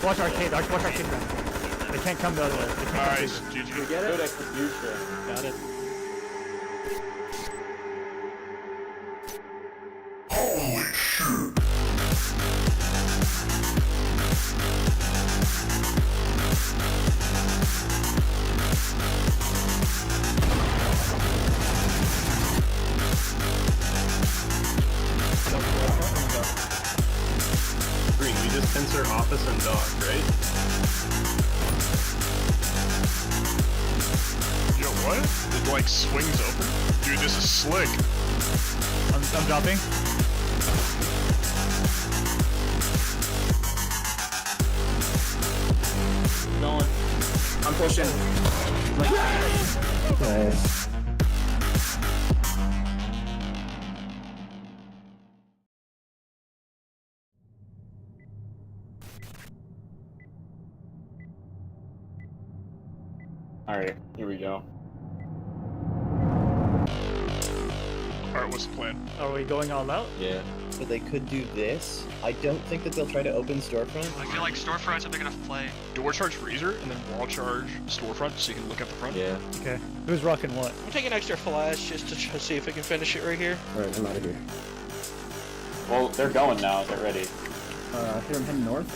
Watch arcade. Watch arcade. They can't come the other way. They can't come Nice. through. GG. You get it? Good execution. Got it. Green, we just censor office and dog, right? Yo, what? It like swings open? Dude, this is slick. I'm dropping. Going. I'm pushing. Nice. Alright, here we go. Alright, what's the plan? Are we going all out? Yeah. So they could do this. I don't think that they'll try to open storefront. I feel like storefronts are big enough to play. Door charge freezer and then wall charge storefront so you can look at the front. Yeah. Okay. Who's rocking what? I'm taking extra flash just to see if I can finish it right here. Alright, I'm out of here. Well, they're going now. They're ready. Here I'm heading north.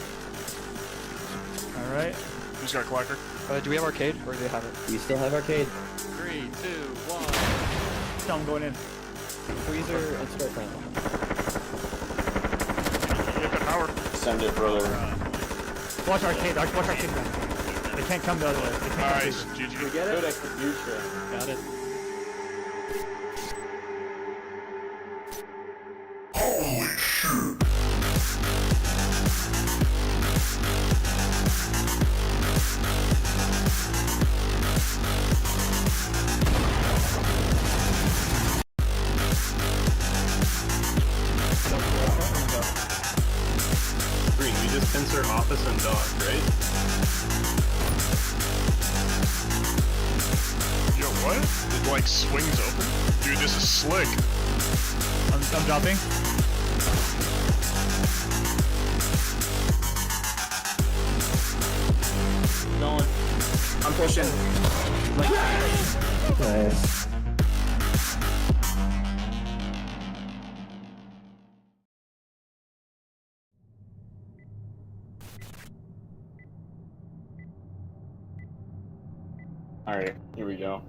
All right. Who's got clacker? Do we have arcade or do they have it? We still have arcade. 3, 2, 1. Tell them going in. Freezer and storefront. Hit the power. Send it, brother. Watch arcade. Watch arcade. They can't come the other way. They can't come Nice. through. GG. You get it? Good execution. Got it. Green, we just censor office and dog, right? Yo, what? It like swings open? Dude, this is slick. I'm dropping. Going. I'm pushing. Nice. Alright, here we go.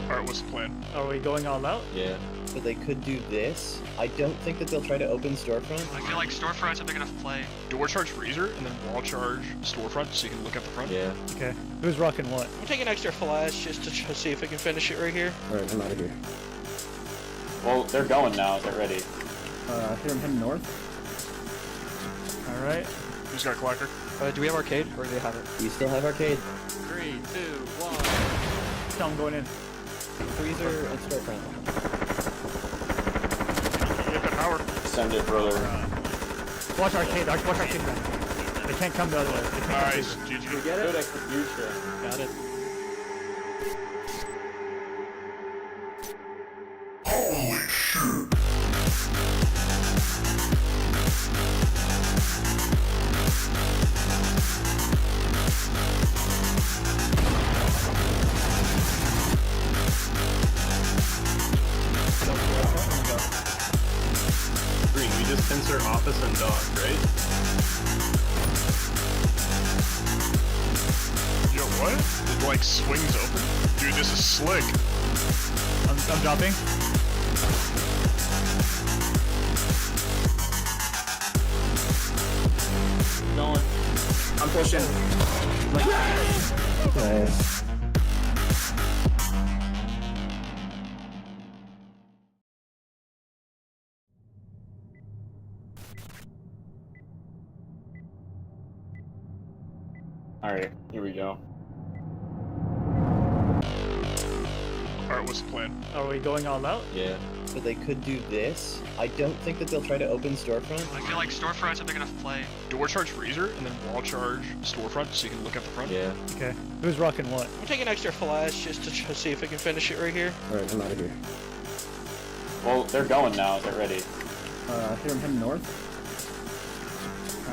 Alright, what's the plan? Are we going all out? Yeah. So they could do this. I don't think that they'll try to open storefront. I feel like storefronts are big enough to play. Door charge freezer and then wall charge storefront so you can look at the front. Yeah. Okay. Who's rocking what? I'm taking extra flash just to see if I can finish it right here. Alright, I'm out of here. Well, they're going now. They're ready. Here I'm heading north. All right. Who's got clacker? Do we have arcade or do they have it? We still have arcade. 3, 2, 1. Tell them going in. Freezer and storefront. Hit the power. Send it, brother. Watch arcade. Watch arcade. They can't come the other way. They can't come Nice. through. GG. You get it? Good execution. Got it. Green, we just censor office and dog, right? Yo, what? It like swings open? Dude, this is slick. I'm dropping. Going. I'm pushing. Nice. Alright, here we go. Alright, what's the plan? Are we going all out? Yeah. So they could do this. I don't think that they'll try to open storefront. I feel like storefronts are big enough to play. Door charge freezer and then wall charge storefront so you can look at the front. Yeah. Okay. Who's rocking what? I'm taking extra flash just to see if I can finish it right here. Alright, I'm out of here. Well, they're going now. They're ready. Here I'm heading north.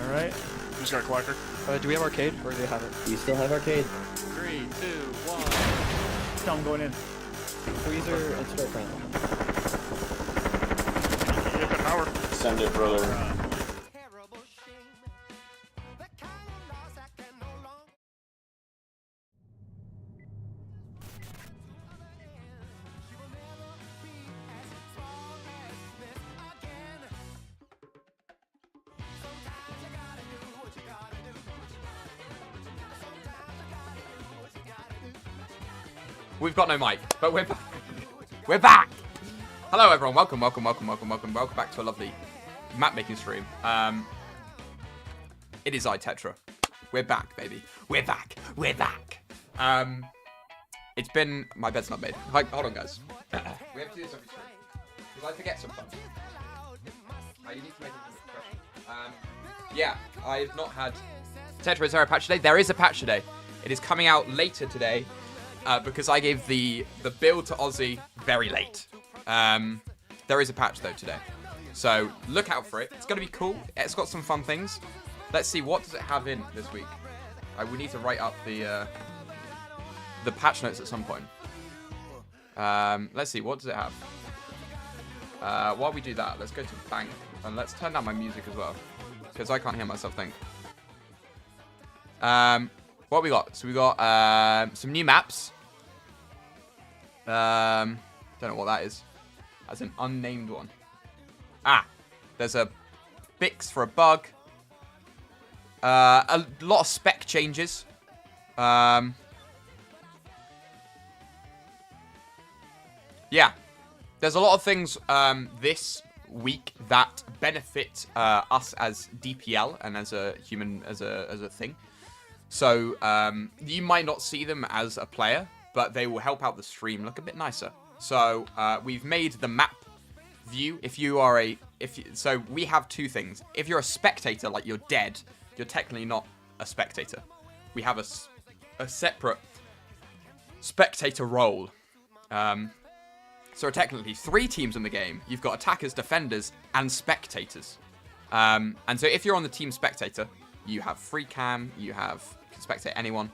Alright. Who's got Clacker? Do we have arcade or do they have it? We still have arcade. 3, 2, 1. Tell him going in. Freezer and Storefront. Get the power. Send it, brother. We've got no mic, but we're back. We're back. Hello, everyone. Welcome back to a lovely map making stream. It is iTetra. We're back, baby. We're back. It's been my bed's not made. Hold on, guys. We have to do this every stream because I forget sometimes. I need to make a yeah, I've not had Tetra. Is there a patch today? There is a patch today. It is coming out later today. Because I gave the build to Aussie very late. There is a patch though today, so look out for it. It's gonna be cool. It's got some fun things. Let's see, what does it have in this week? We need to write up the patch notes at some point. Let's see, what does it have? While we do that, let's go to Bank and let's turn down my music as well, because I can't hear myself think. What we got? So we got some new maps. Don't know what that is. That's an unnamed one. There's a fix for a bug. A lot of spec changes. Yeah, there's a lot of things this week that benefit us as DPL and as a human, as a thing. So, you might not see them as a player, but they will help out the stream look a bit nicer. So, we've made the map view. If you are so we have two things. If you're a spectator, like you're dead, you're technically not a spectator. We have a separate spectator role. So technically 3 teams in the game. You've got attackers, defenders, and spectators. And so if you're on the team spectator, you have free cam, you can spectate anyone.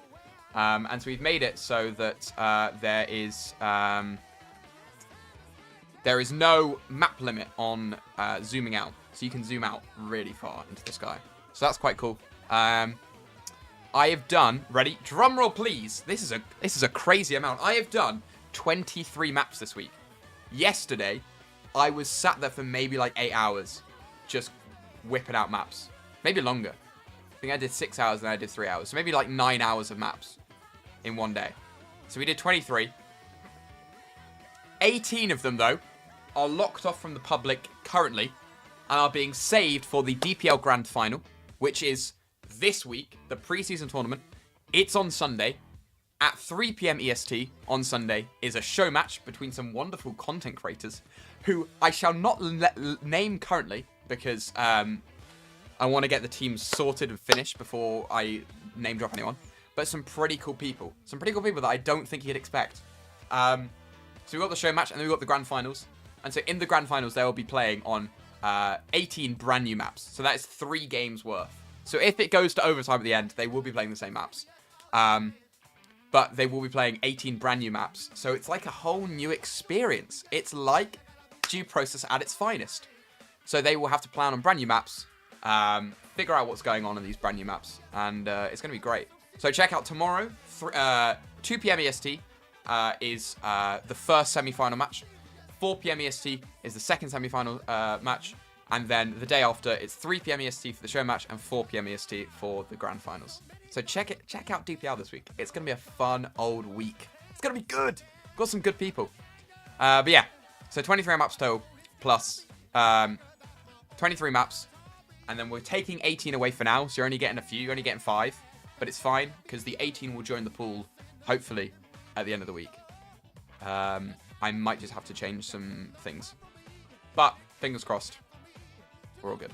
And so we've made it so that there is no map limit on zooming out. So you can zoom out really far into the sky. So that's quite cool. I have done, ready? Drum roll, please. This is a crazy amount. I have done 23 maps this week. Yesterday, I was sat there for maybe like 8 hours, just whipping out maps. Maybe longer. I think I did 6 hours and I did 3 hours. So maybe like 9 hours of maps in one day. So we did 23. 18 of them, though, are locked off from the public currently and are being saved for the DPL Grand Final, which is this week, the preseason tournament. It's on Sunday. At 3 PM EST on Sunday is a show match between some wonderful content creators who I shall not name currently because I want to get the teams sorted and finished before I name drop anyone. But some pretty cool people. Some pretty cool people that I don't think you'd expect. So we've got the show match and then we've got the grand finals. And so in the grand finals, they will be playing on 18 brand new maps. So that is 3 games worth. So if it goes to overtime at the end, they will be playing the same maps. But they will be playing 18 brand new maps. So it's like a whole new experience. It's like Due Process at its finest. So they will have to plan on brand new maps. Figure out what's going on in these brand new maps, and it's going to be great. So check out tomorrow, 2 PM EST is the first semi-final match, 4 PM EST is the second semi-final match, and then the day after it's 3 PM EST for the show match and 4 PM EST for the grand finals. So check out DPL this week. It's going to be a fun old week. It's going to be good. Got some good people. But yeah, so 23 maps total plus 23 maps. And then we're taking 18 away for now, so you're only getting a few. You're only getting 5, but it's fine, because the 18 will join the pool, hopefully, at the end of the week. I might just have to change some things. But, fingers crossed. We're all good.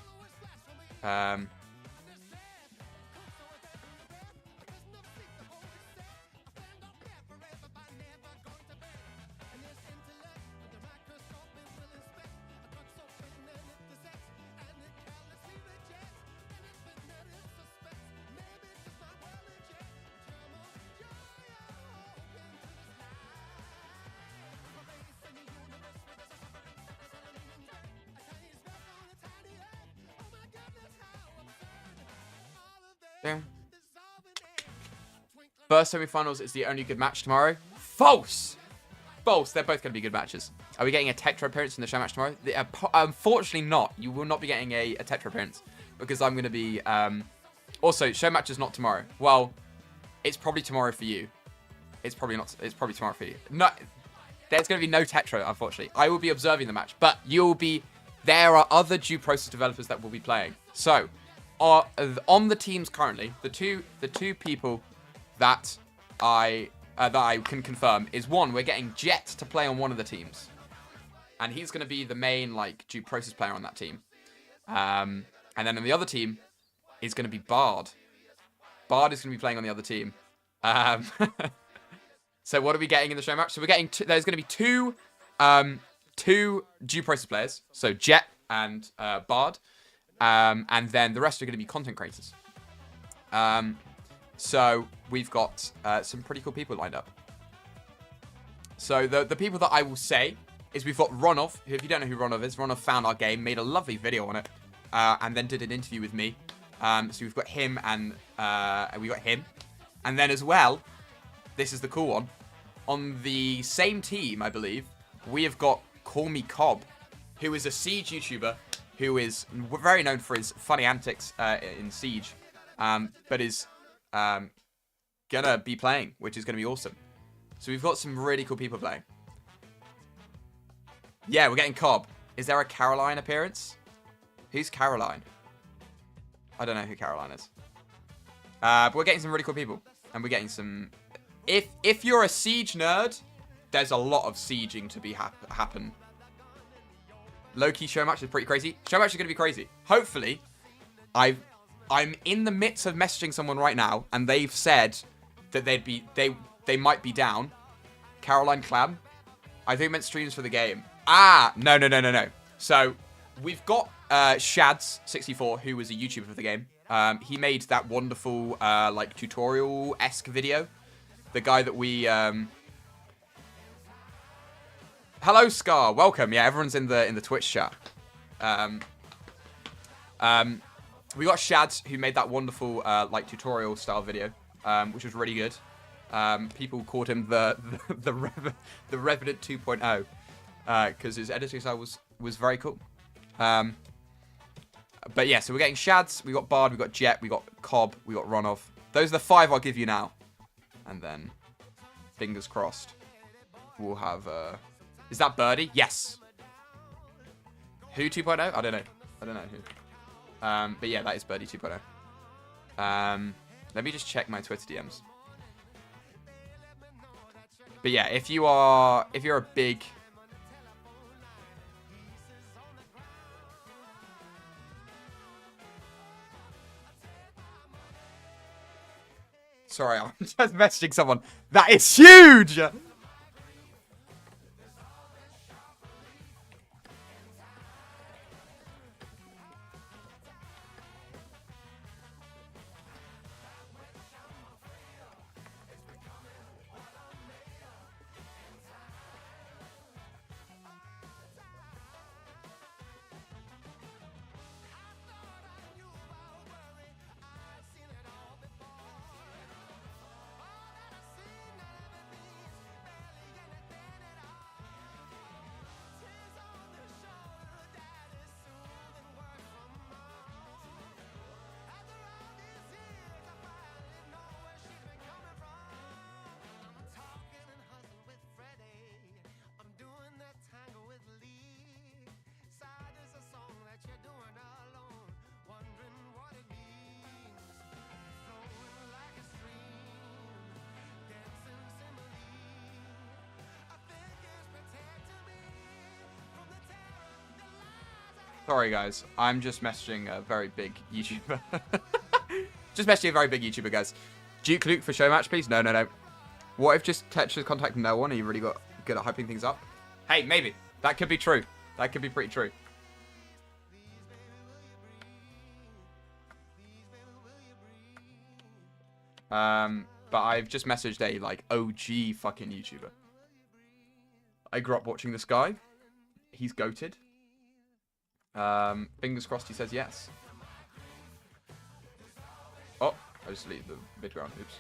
Yeah. First semi-finals is the only good match tomorrow. False! False. They're both going to be good matches. Are we getting a Tetra appearance in the show match tomorrow? Unfortunately not. You will not be getting a Tetra appearance because I'm going to be... Also, show match is not tomorrow. Well, it's probably tomorrow for you. It's probably not. It's probably tomorrow for you. No, there's going to be no Tetra, unfortunately. I will be observing the match, but you'll be... There are other Due Process developers that will be playing. So, on the teams currently, the two people that I can confirm is one, we're getting Jet to play on one of the teams. And he's going to be the main, like, Due Process player on that team. And then on the other team is going to be Bard. Bard is going to be playing on the other team. So what are we getting in the show match? So we're getting... There's going to be two Due Process players. So Jet and Bard. And then the rest are going to be content creators. So we've got some pretty cool people lined up. So the people that I will say is we've got Ronov, who, if you don't know who Ronov is, Ronov found our game, made a lovely video on it, and then did an interview with me. So we've got him and we got him. And then as well, this is the cool one, on the same team, I believe, we have got Call Me Cobb, who is a Siege YouTuber, who is very known for his funny antics in Siege, but is gonna be playing, which is gonna be awesome. So we've got some really cool people playing. Yeah, we're getting Cobb. Is there a Caroline appearance? Who's Caroline? I don't know who Caroline is. But we're getting some really cool people. And we're getting some... If you're a Siege nerd, there's a lot of sieging to be happen. Low-key show match is pretty crazy. Show match is going to be crazy. Hopefully, I'm in the midst of messaging someone right now, and they've said that they might be down. Caroline Clam. I think it meant streams for the game. No. So, we've got Shads64, who was a YouTuber for the game. He made that wonderful, like, tutorial-esque video. The guy that we... Hello, Scar. Welcome. Yeah, everyone's in the Twitch chat. We got Shads, who made that wonderful, like, tutorial-style video, which was really good. People called him the Revenant 2.0, because his editing style was very cool. But yeah, so we're getting Shads, we got Bard, we got Jet, we got Cobb, we got Ronov. Those are the 5 I'll give you now. And then, fingers crossed, we'll have... Is that Birdie? Yes. Who 2.0? I don't know who. But yeah, that is Birdie 2.0. Let me just check my Twitter DMs. But yeah, if you're a big... Sorry, I'm just messaging someone. That is huge! Sorry, guys. I'm just messaging a very big YouTuber. Just messaging a very big YouTuber, guys. Duke Luke for show match, please? No. What if just Tetra's contacting no one and you really got good at hyping things up? Hey, maybe. That could be true. That could be pretty true. But I've just messaged a, like, OG fucking YouTuber. I grew up watching this guy. He's goated. Fingers crossed he says yes. Oh, I just leave the mid ground. Oops.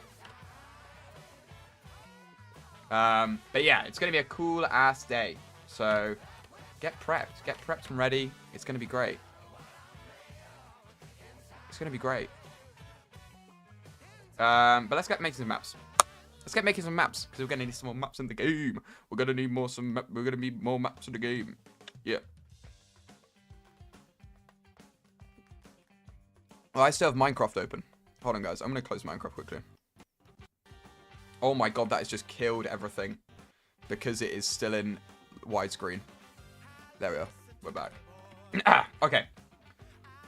But yeah, it's gonna be a cool ass day. So get prepped and ready. It's gonna be great. It's gonna be great. But let's get making some maps. Let's get making some maps because we're gonna need some more maps in the game. We're gonna need more maps in the game. Yeah. Well, I still have Minecraft open. Hold on, guys. I'm gonna close Minecraft quickly. Oh my god, that has just killed everything because it is still in widescreen. There we are. We're back. Okay.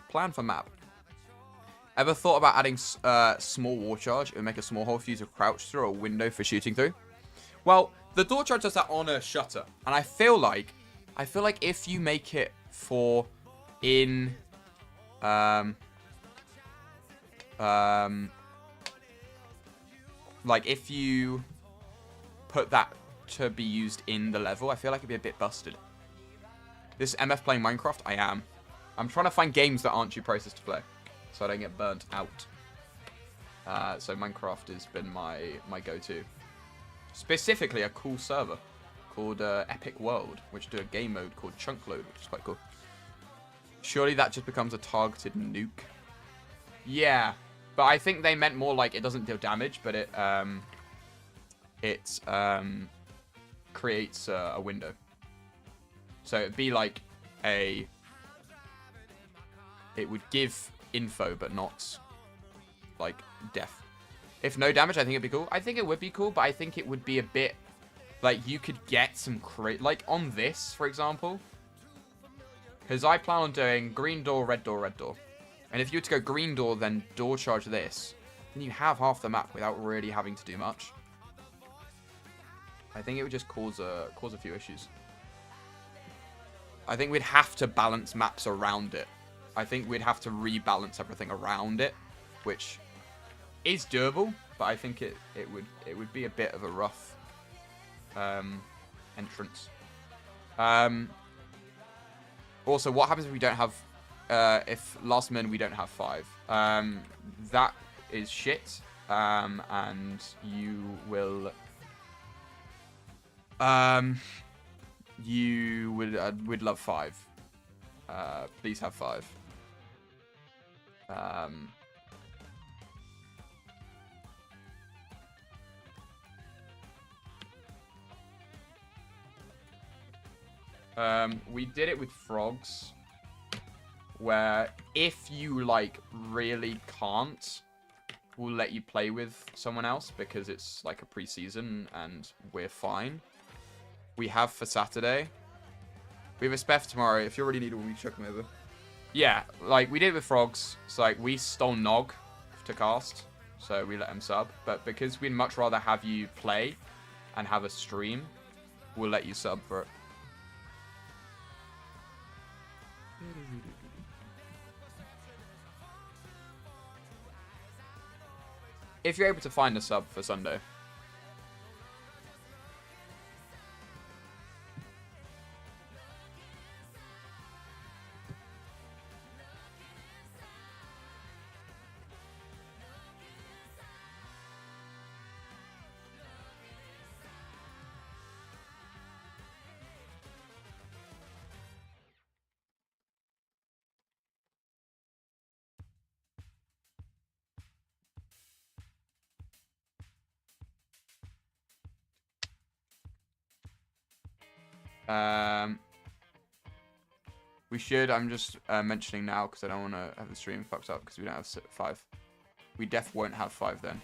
Plan for map. Ever thought about adding small war charge? It would make a small hole for you to crouch through, a window for shooting through. Well, the door charge does that on a shutter, and I feel like if you make it for in like if you put that to be used in the level, I feel like it'd be a bit busted. This is MF playing Minecraft. I am. I'm trying to find games that aren't too processed to play, so I don't get burnt out. So Minecraft has been my go-to. Specifically, a cool server called Epic World, which do a game mode called Chunk Load, which is quite cool. Surely that just becomes a targeted nuke. Yeah, but I think they meant more like it doesn't deal damage, but it creates a window. So it'd be like it would give info, but not like death. If no damage, I think it'd be cool. I think it would be cool, but I think it would be a bit like you could get some like on this, for example. Because I plan on doing green door, red door, red door. And if you were to go green door, then door charge this, then you have half the map without really having to do much. I think it would just cause a few issues. I think we'd have to balance maps around it. I think we'd have to rebalance everything around it, which is doable, but I think it would be a bit of a rough entrance. Also, what happens if we don't have if last minute we don't have 5? That is shit, and you will you would love 5. Please have 5. We did it with frogs, where if you like really can't, we'll let you play with someone else because it's like a pre-season and we're fine. We have for Saturday. We have a spare for tomorrow. If you already need one, we chuck them over. Yeah, like we did it with frogs. So like we stole Nog to cast, so we let him sub. But because we'd much rather have you play and have a stream, we'll let you sub for it. If you're able to find a sub for Sunday. We should. I'm just mentioning now because I don't want to have the stream fucked up because we don't have 5. We won't have 5 then.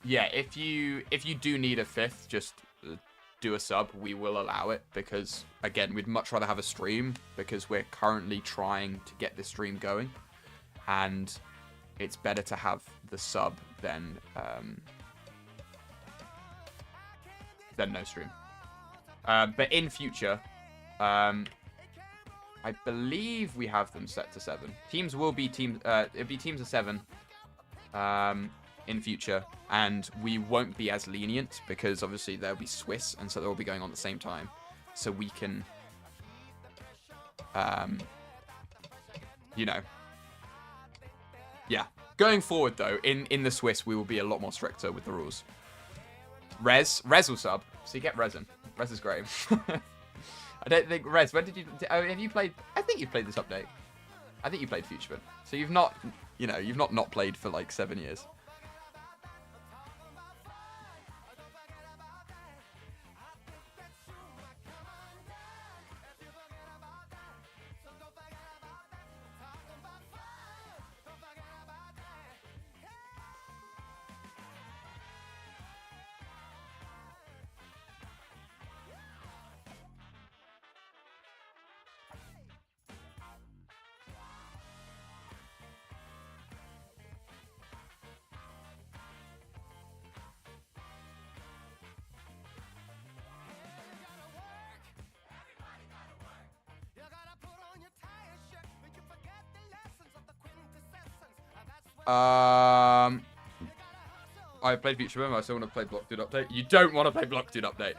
Yeah, if you do need a 5th, just do a sub. We will allow it because again, we'd much rather have a stream because we're currently trying to get this stream going, and it's better to have the sub than no stream. But in future, I believe we have them set to 7. Teams will be it'll be teams of 7 in future, and we won't be as lenient because obviously there'll be Swiss, and so they'll all be going on at the same time, so we can, you know, Yeah. Going forward, though, in the Swiss, we will be a lot more stricter with the rules. Rez will sub, so you get Resin. Rez is great. I don't think Rez. When did you? Have you played? I think you played this update. I think you played Futurebin. So you've not, you've not played for like 7 years. I played Futurebin, I still want to play Block Dude Update. You don't want to play Block Dude Update.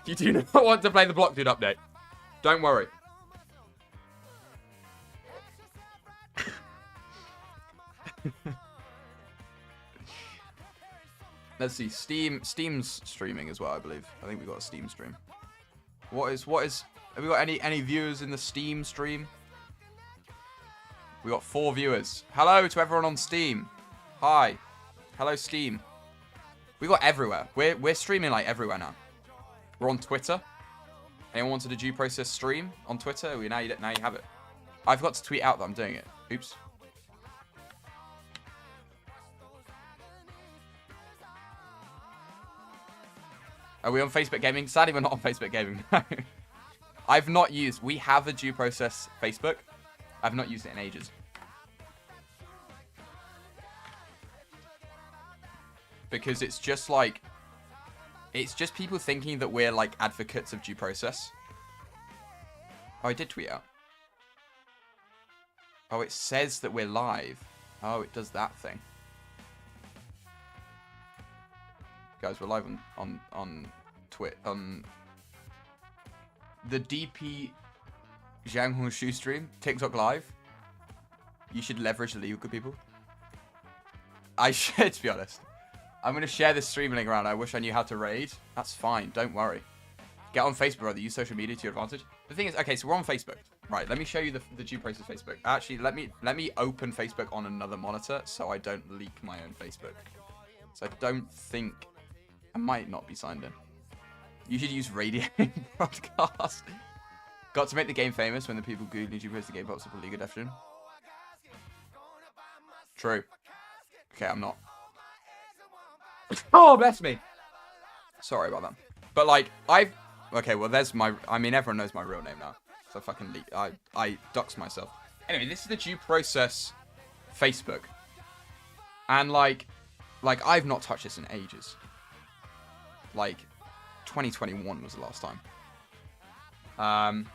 You do not want to play the Block Dude Update. Don't worry. Let's see, Steam's streaming as well, I believe. I think we got a Steam stream. What is have we got any viewers in the Steam stream? We got 4 viewers. Hello to everyone on Steam. Hi. Hello, Steam. We got everywhere. We're streaming like everywhere now. We're on Twitter. Anyone wanted a due process stream on Twitter? Now you have it. I forgot to tweet out that I'm doing it. Oops. Are we on Facebook Gaming? Sadly, we're not on Facebook Gaming. I've not used... We have a due process Facebook. I've not used it in ages. Because it's just like... It's just people thinking that we're like advocates of due process. Oh, I did tweet out. Oh, it says that we're live. Oh, it does that thing. Guys, we're live on Twitch, on the DP Zhang Hongxu stream, TikTok live. You should leverage the legal, good people. I should, to be honest. I'm going to share this stream link around. I wish I knew how to raid. That's fine, don't worry. Get on Facebook, brother. Use social media to your advantage. The thing is, okay, so we're on Facebook. Right, let me show you the due process Facebook. Actually, let me open Facebook on another monitor so I don't leak my own Facebook. So I don't think... I might not be signed in. You should use radio broadcast. Got to make the game famous when the people Googling due process the game pops up a legal definition. True. Okay, I'm not. Oh, bless me. Sorry about that. But like, okay, well, there's my... I mean, everyone knows my real name now. So I fucking leak. I doxed myself. Anyway, this is the due process Facebook. And like I've not touched this in ages. Like, 2021 was the last time. And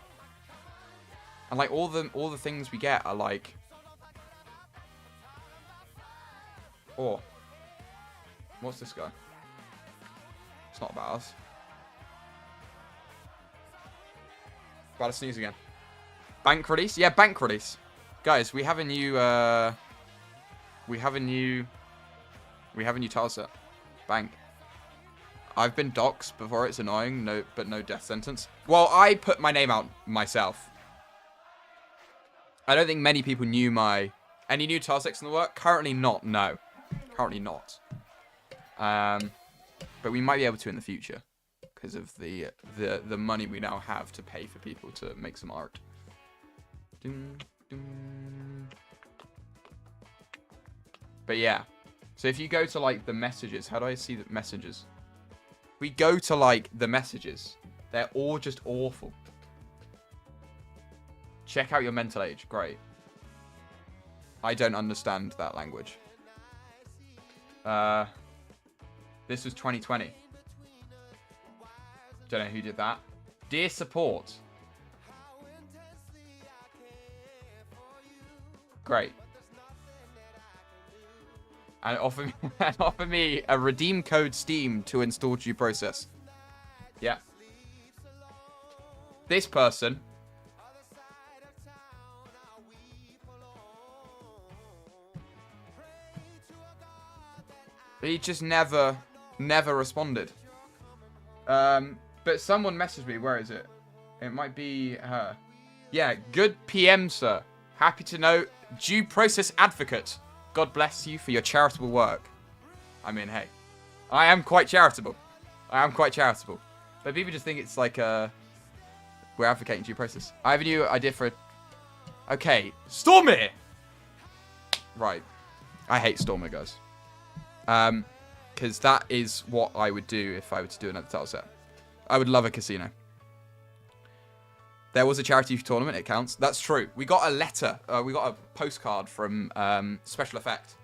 like all the things we get are like... Oh. What's this guy? It's not about us. About to sneeze again. Bank release? Yeah, bank release. Guys, we have a new tile set. Bank. I've been doxxed before, it's annoying, but no death sentence. Well, I put my name out myself. I don't think many people knew any new tile sets in the work. Currently not, no. Currently not. But we might be able to in the future. Because of the money we now have to pay for people to make some art. But yeah. So if you go to like the messages, how do I see the messages? We go to like the messages. They're all just awful. Check out your mental age. Great. I don't understand that language. This was 2020. Don't know who did that. Dear support. Great. And offer me a redeem code Steam to install due process. Yeah. This person. He just never responded. But someone messaged me. Where is it? It might be her. Yeah, good PM, sir. Happy to know. Due process advocate. God bless you for your charitable work. I mean, hey. I am quite charitable. But people just think it's like, we're advocating due process. I have a new idea for a... Okay, Stormir! Right. I hate Stormir, guys. Because that is what I would do if I were to do another tile set. I would love a casino. There was a charity tournament, it counts. That's true. We got a letter, we got a postcard from Special Effect,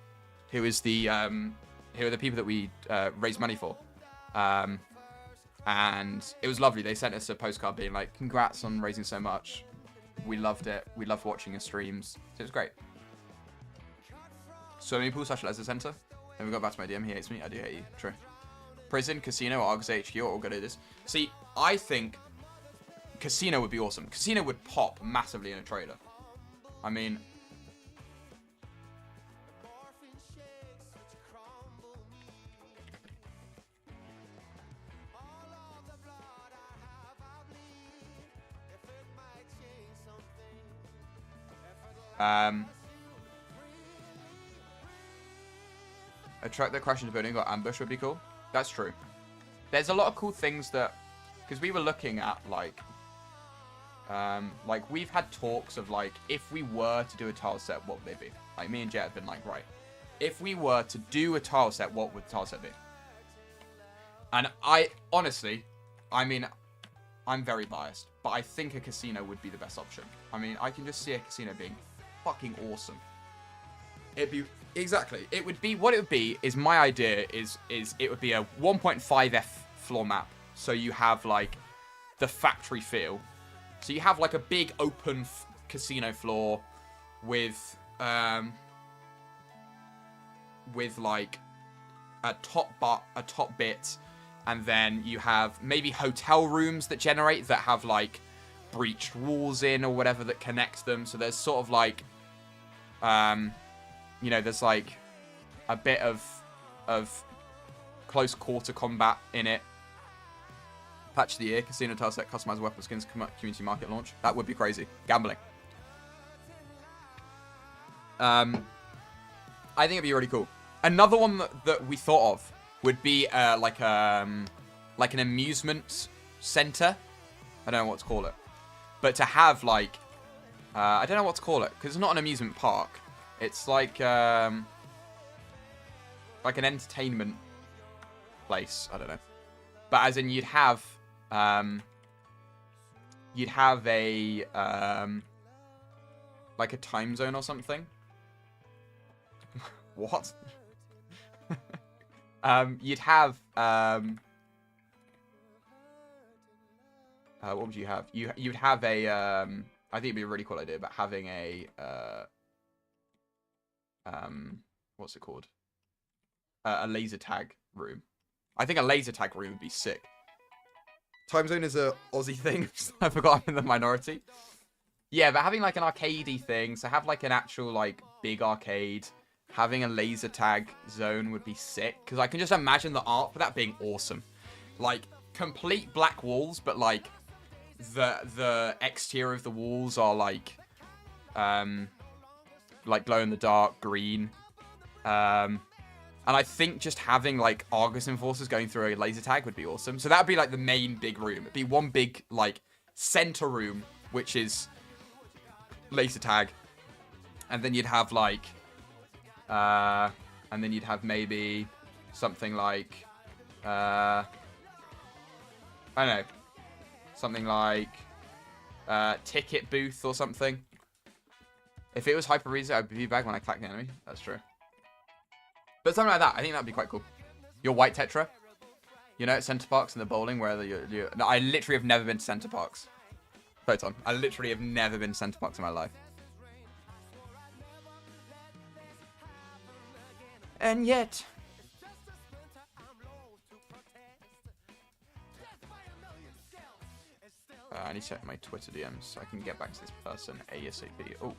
who is the, who are the people that we raise money for. And it was lovely. They sent us a postcard being like, congrats on raising so much. We loved it. We loved watching your streams. So it was great. Swimming pool / leisure center. Then we got back to my DM. He hates me. I do hate you. True. Prison, casino, Argus HQ, or all go do this. See, I think casino would be awesome. Casino would pop massively in a trader. I mean... a truck that crashed into a building got ambushed would be cool. That's true. There's a lot of cool things that... Because we were looking at, like, we've had talks of, like, if we were to do a tile set, what would they be? Like, me and Jet have been like, right, if we were to do a tile set, what would the tile set be? And I, honestly, I mean, I'm very biased, but I think a casino would be the best option. I mean, I can just see a casino being fucking awesome. It'd be... Exactly. It would be... What it would be is... My idea is it would be a 1.5F floor map. So you have, like, the factory feel. So you have, like, a big open casino floor with, like, a top bit. And then you have maybe hotel rooms that generate that have, like, breached walls in or whatever that connects them. So there's sort of, like, you know, there's, like, a bit of close quarter combat in it. Patch of the year, casino tile set, customized weapon skins, community market launch. That would be crazy. Gambling. I think it'd be really cool. Another one that we thought of would be like an amusement center. I don't know what to call it, but to have like I don't know what to call it because it's not an amusement park. It's like an entertainment place. I don't know, but as in you'd have a like a time zone or something. What? You'd have what would you have? You'd have a I think it'd be a really cool idea, but having a what's it called? A laser tag room. I think a laser tag room would be sick. Time zone is a Aussie thing. I forgot I'm in the minority. Yeah, but having like an arcadey thing, so have like an actual like big arcade. Having a laser tag zone would be sick because I can just imagine the art for that being awesome. Like complete black walls, but like the exterior of the walls are like glow in the dark green. And I think just having, like, Argus Enforcers going through a laser tag would be awesome. So that would be, like, the main big room. It'd be one big, like, center room, which is laser tag. And then you'd have, like, and then you'd have maybe something like, I don't know, something like ticket booth or something. If it was Hyper Reset, I'd be back when I clack the enemy. That's true. But something like that, I think that'd be quite cool. Your white Tetra, you know, at Center Parks and the bowling, where no, I literally have never been to Center Parks. Photon, I literally have never been to Center Parks in my life. And yet, I need to check my Twitter DMs so I can get back to this person ASAP. Oh.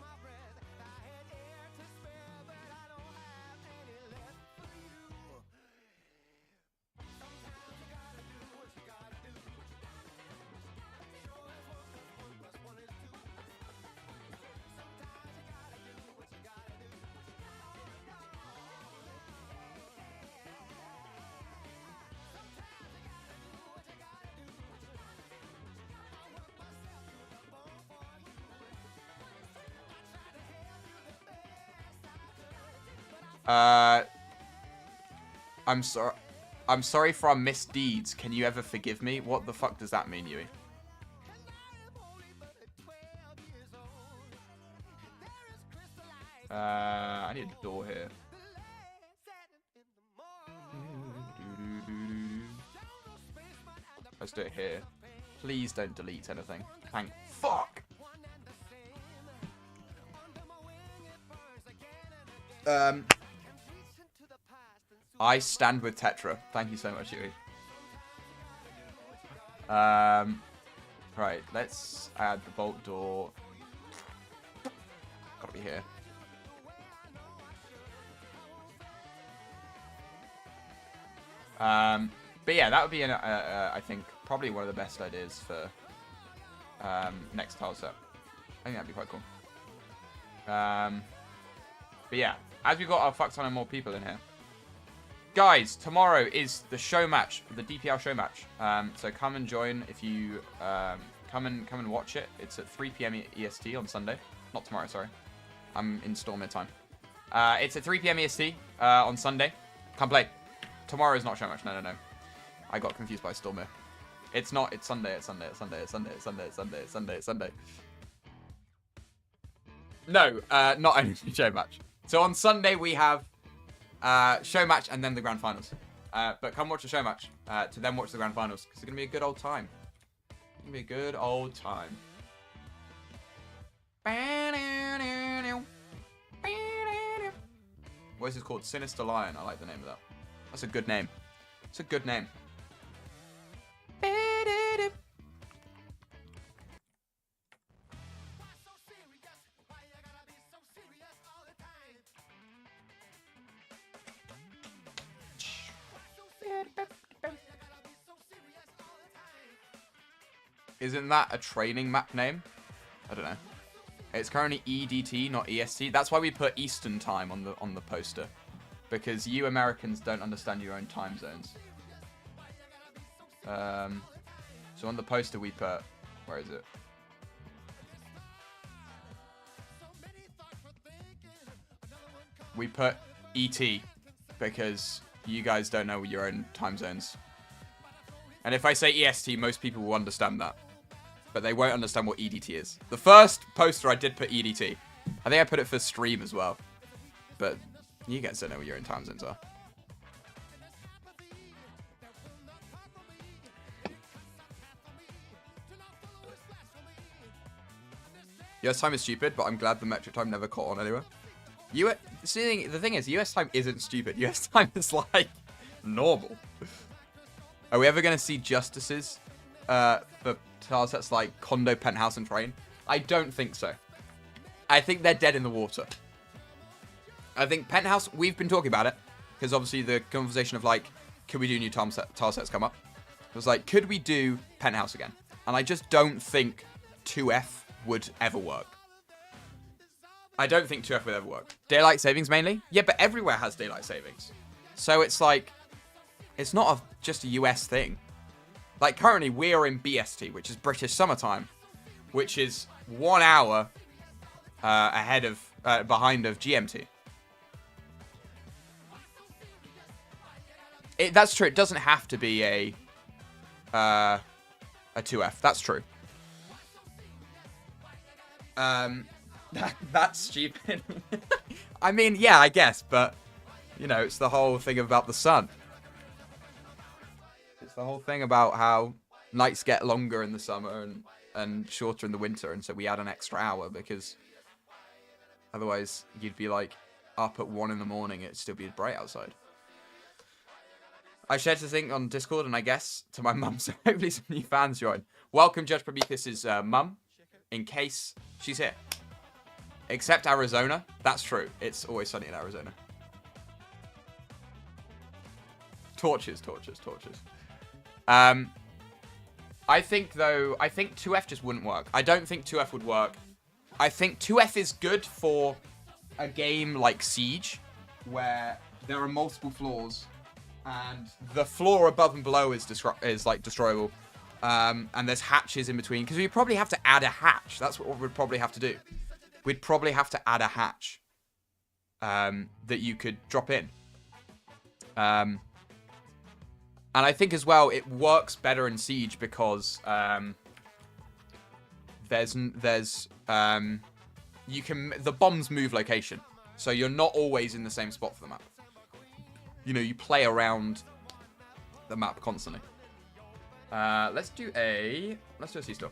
I'm sorry. I'm sorry for our misdeeds. Can you ever forgive me? What the fuck does that mean, Yui? I need a door here. Let's do it here. Please don't delete anything. Thank fuck. I stand with Tetra. Thank you so much, Yui. Right, let's add the bolt door. Gotta be here. But yeah, that would be, I think, probably one of the best ideas for next tile set. I think that'd be quite cool. But yeah, as we've got our fuck ton of more people in here. Guys, tomorrow is the show match, the DPL show match. So come and join if you come and watch it. It's at 3 PM EST on Sunday. Not tomorrow, sorry. I'm in Stormir time. It's at 3 PM EST on Sunday. Come play. Tomorrow is not show match. No. I got confused by Stormir. It's not. It's Sunday. It's Sunday. It's Sunday. It's Sunday. It's Sunday. It's Sunday. It's Sunday. It's Sunday. No, not only show match. So on Sunday we have show match and then the grand finals. But come watch the show match to then watch the grand finals because it's gonna be a good old time. It's gonna be a good old time. What is this called? Sinister Lion. I like the name of that. That's a good name. It's a good name. Isn't that a training map name? I don't know. It's currently EDT, not EST. That's why we put Eastern time on the poster. Because you Americans don't understand your own time zones. So on the poster we put... Where is it? We put ET. Because you guys don't know your own time zones. And if I say EST, most people will understand that. But they won't understand what EDT is. The first poster I did put EDT. I think I put it for stream as well. But you guys don't know what your own time zones are. US time is stupid, but I'm glad the metric time never caught on anywhere. See, the thing is, US time isn't stupid. US time is like normal. Are we ever going to see justices for tile sets like Condo, Penthouse, and Train? I don't think so. I think they're dead in the water. I think Penthouse, we've been talking about it, because obviously the conversation of like, could we do new tile sets come up? It was like, could we do Penthouse again? And I just don't think 2F would ever work. I don't think 2F would ever work. Daylight savings mainly? Yeah, but everywhere has daylight savings. So it's like, it's not just a US thing. Like currently we are in BST, which is British Summertime, which is 1 hour behind of GMT. That's true. It doesn't have to be a 2F. That's true. That's stupid. I mean, yeah, I guess, but you know, it's the whole thing about the sun. It's the whole thing about how nights get longer in the summer and shorter in the winter, and so we add an extra hour because otherwise you'd be like up at 1 in the morning, it'd still be bright outside. I shared this thing on Discord, and I guess to my mum, so hopefully some new fans join. Welcome Judge Prometheus's mum, in case she's here. Except Arizona. That's true. It's always sunny in Arizona. Torches. I think 2F just wouldn't work. I don't think 2F would work. I think 2F is good for a game like Siege, where there are multiple floors, and the floor above and below is like destroyable, and there's hatches in between. Because we probably have to add a hatch. That's what we'd probably have to do. We'd probably have to add a hatch. that you could drop in. And I think as well it works better in Siege because the bombs move location, so you're not always in the same spot for the map. You know, you play around the map constantly. Let's do a C-store.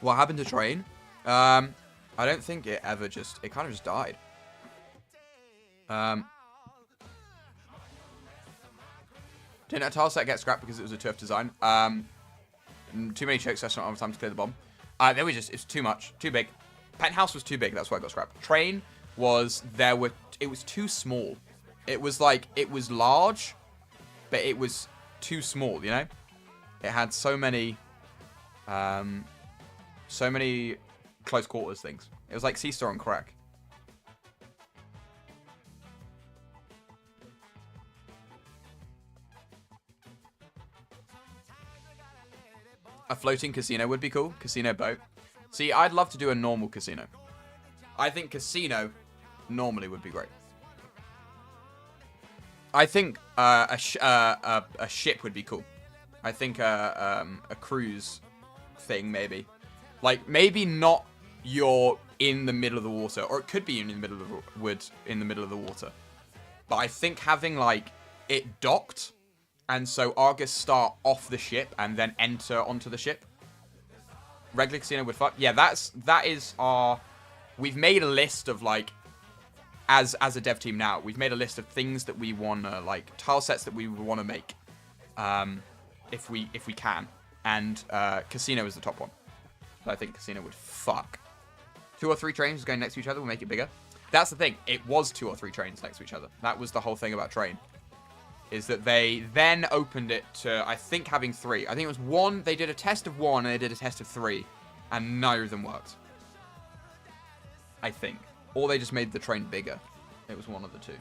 What happened to Train? I don't think it ever just... It kind of just died. Didn't that tile set get scrapped because it was a turf design? Too many chokes, that's not enough time to clear the bomb. There was just... It's too much. Too big. Penthouse was too big, that's why it got scrapped. Train was... It was too small. It was like... It was large, but it was too small, you know? It had so many... so many close quarters things. It was like C-Store on crack. A floating casino would be cool. Casino boat. See, I'd love to do a normal casino. I think casino normally would be great. I think a ship would be cool. I think a cruise thing maybe. Like, maybe not you're in the middle of the water, or it could be in the middle of the water. But I think having, like, it docked, and so Argus start off the ship and then enter onto the ship. Regular casino would fuck. Yeah, that is our... We've made a list of, like, as a dev team now, we've made a list of things that we want to, like, tile sets that we want to make, if we can. And casino is the top one. So I think casino would fuck. 2 or 3 trains going next to each other will make it bigger. That's the thing. It was 2 or 3 trains next to each other. That was the whole thing about Train. Is that they then opened it to, I think, having 3. I think it was 1. They did a test of 1 and they did a test of 3. And neither of them worked. I think. Or they just made the train bigger. It was one of the 2.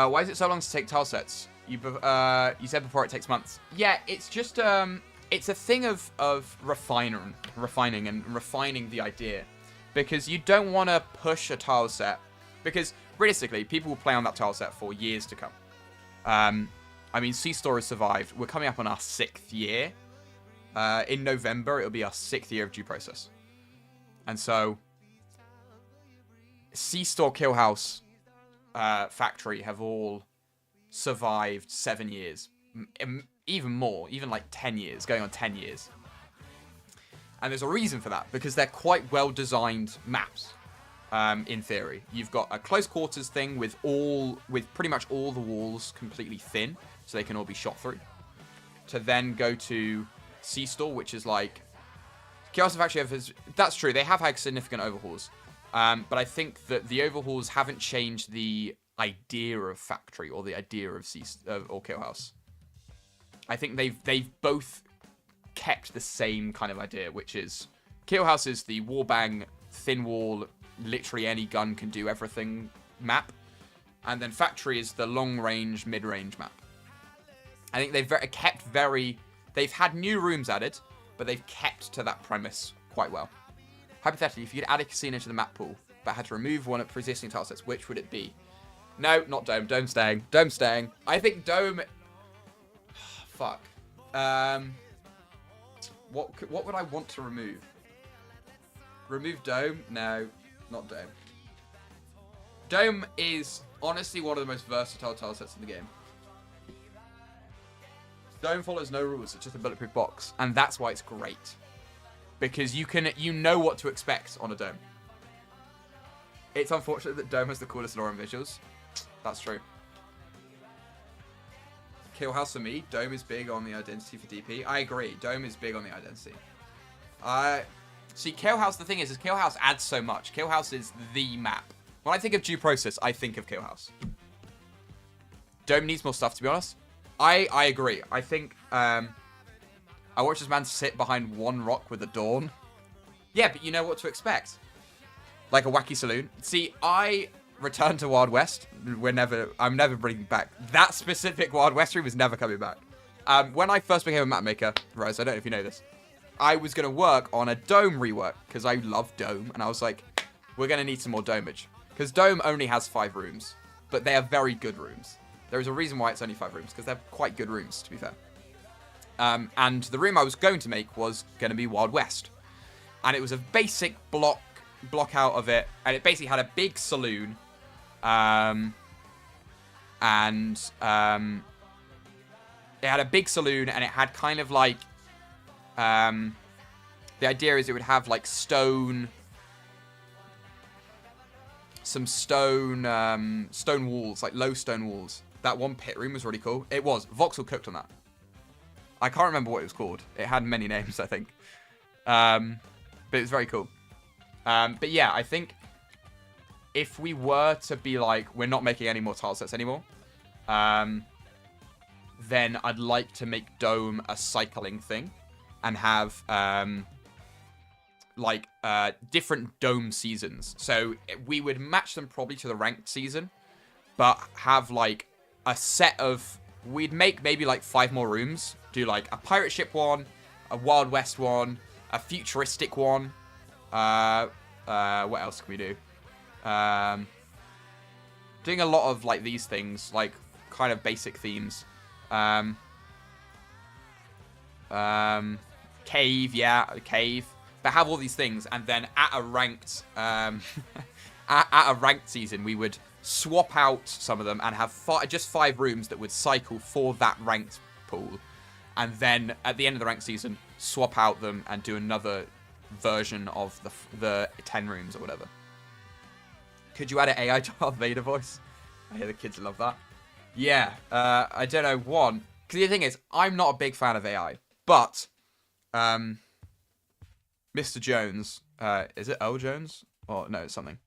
Why is it so long to take tile sets? You said before it takes months. Yeah, it's just it's a thing of refining the idea, because you don't want to push a tile set, because realistically people will play on that tile set for years to come. I mean, C-Store has survived. We're coming up on our 6th year. In November, it'll be our 6th year of due process. And so, C-Store, Killhouse, Factory have all survived 7 years. Even more, even like 10 years, going on 10 years. And there's a reason for that, because they're quite well-designed maps, in theory. You've got a close quarters thing with pretty much all the walls completely thin, so they can all be shot through. To then go to C-Store, which is like... Chaos Factory has... That's true, they have had significant overhauls. But I think that the overhauls haven't changed the idea of Factory or the idea of or Killhouse. I think they've both kept the same kind of idea, which is Killhouse is the wallbang, thin wall, literally any gun can do everything map. And then Factory is the long range, mid range map. I think they've had new rooms added, but they've kept to that premise quite well. Hypothetically, if you could add a casino to the map pool, but had to remove one of pre-existing tile sets, which would it be? No, not Dome. Dome's staying. Dome's staying. I think Dome... Fuck. What would I want to remove? Remove Dome? No, not Dome. Dome is honestly one of the most versatile tile sets in the game. Dome follows no rules. It's just a bulletproof box, and that's why it's great. Because you know what to expect on a Dome. It's unfortunate that Dome has the coolest lore and visuals. That's true. Killhouse for me, Dome is big on the identity for DP. I agree, Dome is big on the identity. See, Kill House, the thing is Kill House adds so much. Kill House is the map. When I think of Due Process, I think of Kill House. Dome needs more stuff, to be honest. I agree. I think, I watched this man sit behind one rock with a Dawn. Yeah, but you know what to expect. Like a wacky saloon. See, I returned to Wild West. I'm never bringing back. That specific Wild West room is never coming back. When I first became a map maker, Rose, I don't know if you know this, I was going to work on a Dome rework because I love Dome. And I was like, we're going to need some more Domage. Because Dome only has 5 rooms, but they are very good rooms. There is a reason why it's only 5 rooms, because they're quite good rooms, to be fair. And the room I was going to make was going to be Wild West. And it was a basic block out of it. And it basically had a big saloon. It had a big saloon, and it had kind of like... the idea is it would have like stone... Some stone walls, like low stone walls. That one pit room was really cool. It was. Voxel cooked on that. I can't remember what it was called. It had many names, I think. But it was very cool. But yeah, I think if we were to be like, we're not making any more tile sets anymore, then I'd like to make Dome a cycling thing and have different Dome seasons. So we would match them probably to the ranked season, but have like a set of, we'd make maybe like 5 more rooms, do like a pirate ship one, a Wild West one, a futuristic one. What else can we do? Doing a lot of like these things, like kind of basic themes. Cave, yeah, cave. But have all these things, and then at a ranked, at a ranked season, we would swap out some of them and have just 5 rooms that would cycle for that ranked pool, and then at the end of the ranked season, swap out them and do another version of the 10 rooms or whatever. Could you add an AI Darth Vader voice? I hear the kids love that. Yeah, I don't know, because the thing is, I'm not a big fan of AI, but Mr. Jones, is it Earl Jones? Or no, it's something.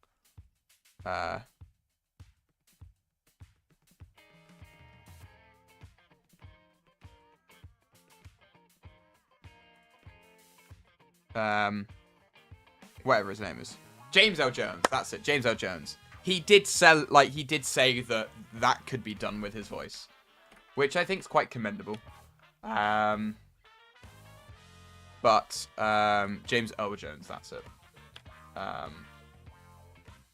Whatever his name is. James L. Jones, that's it, James L. Jones. He did say that could be done with his voice, which I think is quite commendable. But James Earl Jones, that's it.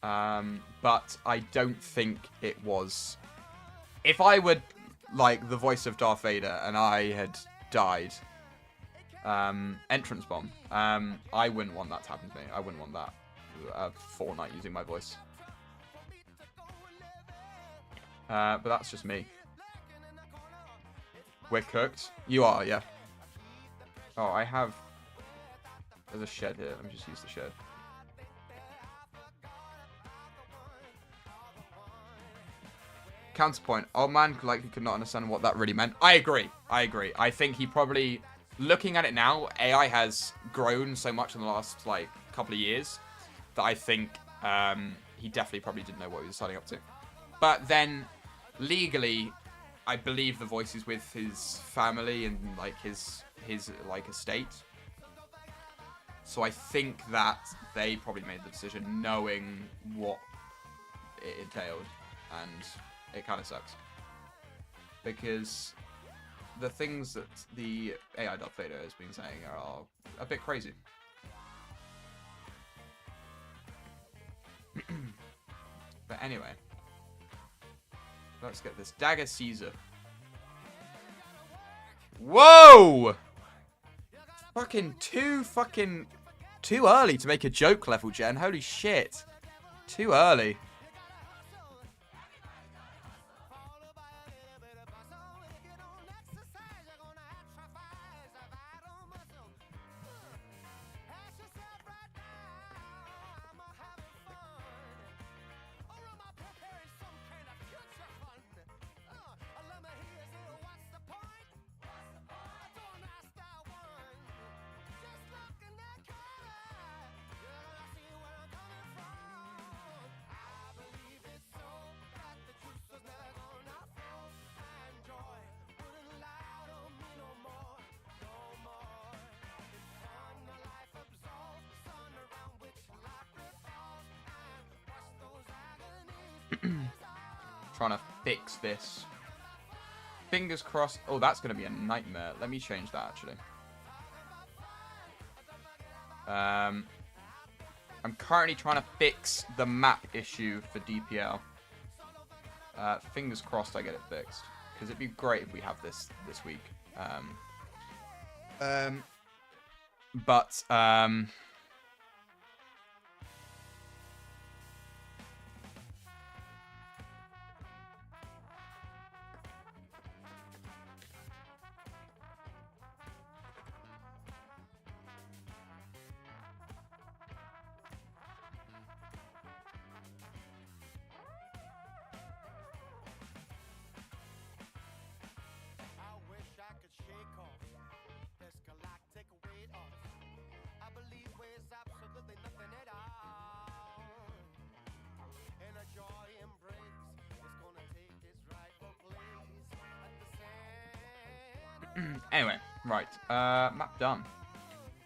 But I don't think it was. If I were like the voice of Darth Vader and I had died, entrance bomb. I wouldn't want that to happen to me. I wouldn't want that Fortnite using my voice. But that's just me. We're cooked. You are, yeah. Oh, I have... There's a shed here. Let me just use the shed. Counterpoint. Old man likely could not understand what that really meant. I agree. I think he probably... Looking at it now, AI has grown so much in the last, like, couple of years that I think he definitely probably didn't know what he was signing up to. But then, legally, I believe the voice is with his family and, like, his like estate. So I think that they probably made the decision knowing what it entailed, and it kind of sucks because the things that the AI Darth Vader has been saying are a bit crazy. But anyway, let's get this Dagger Caesar. Whoa! Too early to make a joke level, Jen. Holy shit. Too early. trying to fix this. Fingers crossed. Oh, that's going to be a nightmare. Let me change that, actually. I'm currently trying to fix the map issue for DPL. Fingers crossed I get it fixed. Because it'd be great if we have this week. Anyway, right. Map done.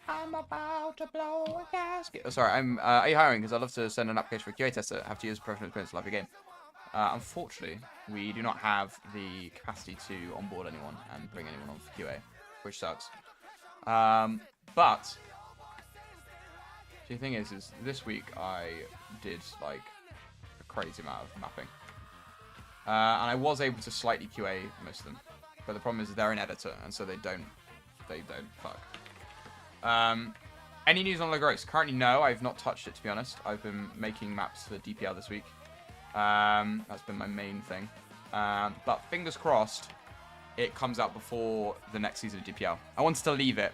I'm about to blow a gasket. Oh, sorry, are you hiring? Because I'd love to send an application for a QA tester. Have 2 years of professional experience to live your game. Unfortunately, we do not have the capacity to onboard anyone and bring anyone on for QA, which sucks. But the thing is this week I did like a crazy amount of mapping, and I was able to slightly QA most of them. But the problem is they're an editor, and so they don't fuck. Any news on Lagros? Currently, no. I've not touched it, to be honest. I've been making maps for DPL this week. That's been my main thing. But fingers crossed, it comes out before the next season of DPL. I wanted to leave it.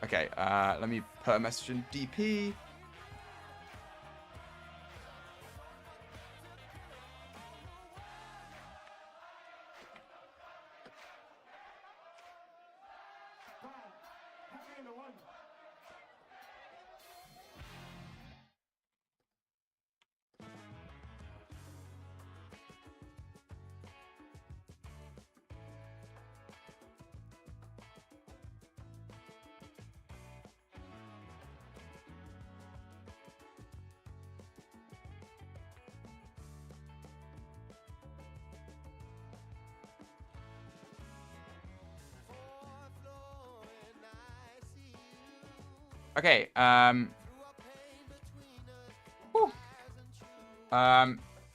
Okay, let me put a message in DP. Okay,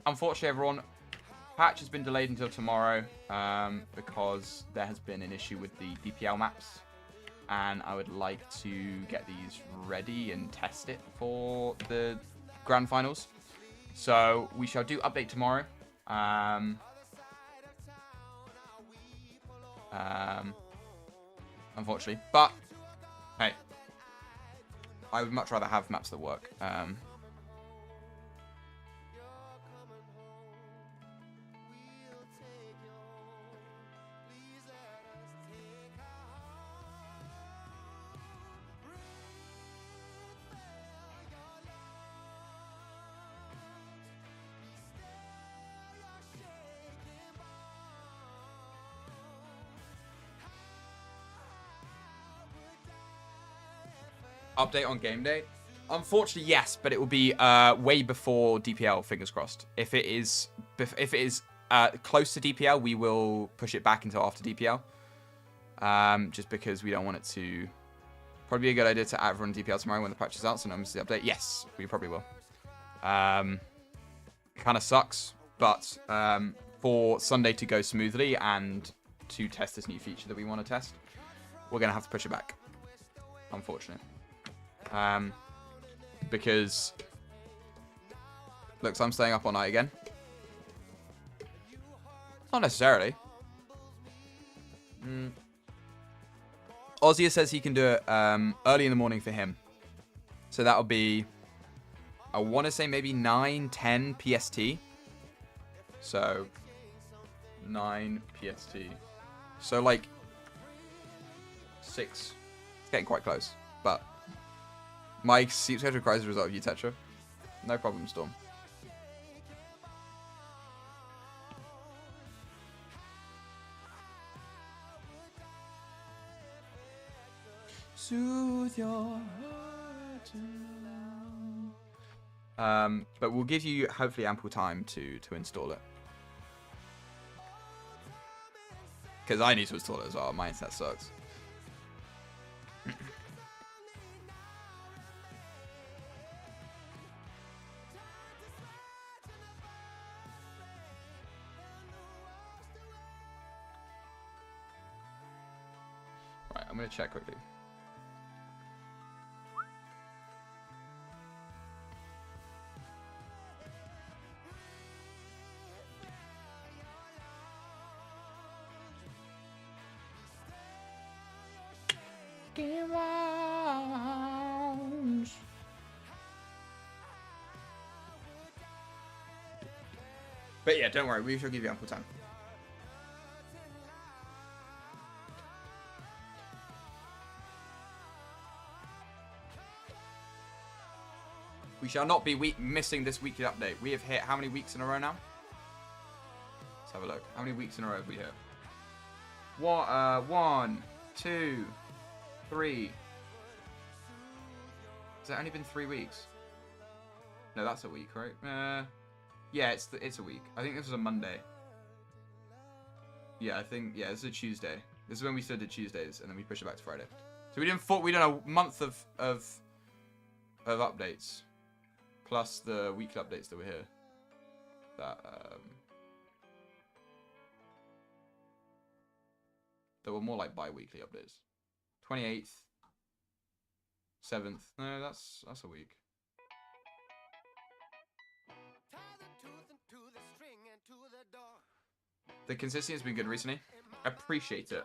unfortunately everyone, patch has been delayed until tomorrow, because there has been an issue with the DPL maps, and I would like to get these ready and test it for the grand finals. So we shall do update tomorrow. Unfortunately, but hey, I would much rather have maps that work. Update on game day? Unfortunately, yes, but it will be way before DPL. Fingers crossed. If it is close to DPL, we will push it back until after DPL. Just because we don't want it to. Probably be a good idea to add everyone DPL tomorrow when the patch is out, so no one misses the update. Yes, we probably will. Kind of sucks, but for Sunday to go smoothly and to test this new feature that we want to test, we're gonna have to push it back. Unfortunately. Because looks, I'm staying up all night again. Not necessarily. Ozia says he can do it early in the morning for him. So that'll be, I want to say maybe 9, 10 PST. So 9 PST. So like 6. It's getting quite close. But my sleep schedule requires a result of you, Tetra. No problem, Storm. Soothe your heart. But we'll give you hopefully ample time to install it. Because I need to install it as well. My internet sucks. Right, I'm going to check quickly. But yeah, don't worry, we shall give you ample time. We shall not be missing this weekly update. We have hit how many weeks in a row now? Let's have a look. How many weeks in a row have we hit? 1, 2, 3. Has it only been 3 weeks? No, that's a week, right? Yeah, it's a week. I think this was a Monday. Yeah, this is a Tuesday. This is when we still did Tuesdays, and then we pushed it back to Friday. So we done a month of updates, plus the weekly updates that were here. That were more like bi-weekly updates. 28th, 7th. No, that's a week. The consistency has been good recently. I appreciate it.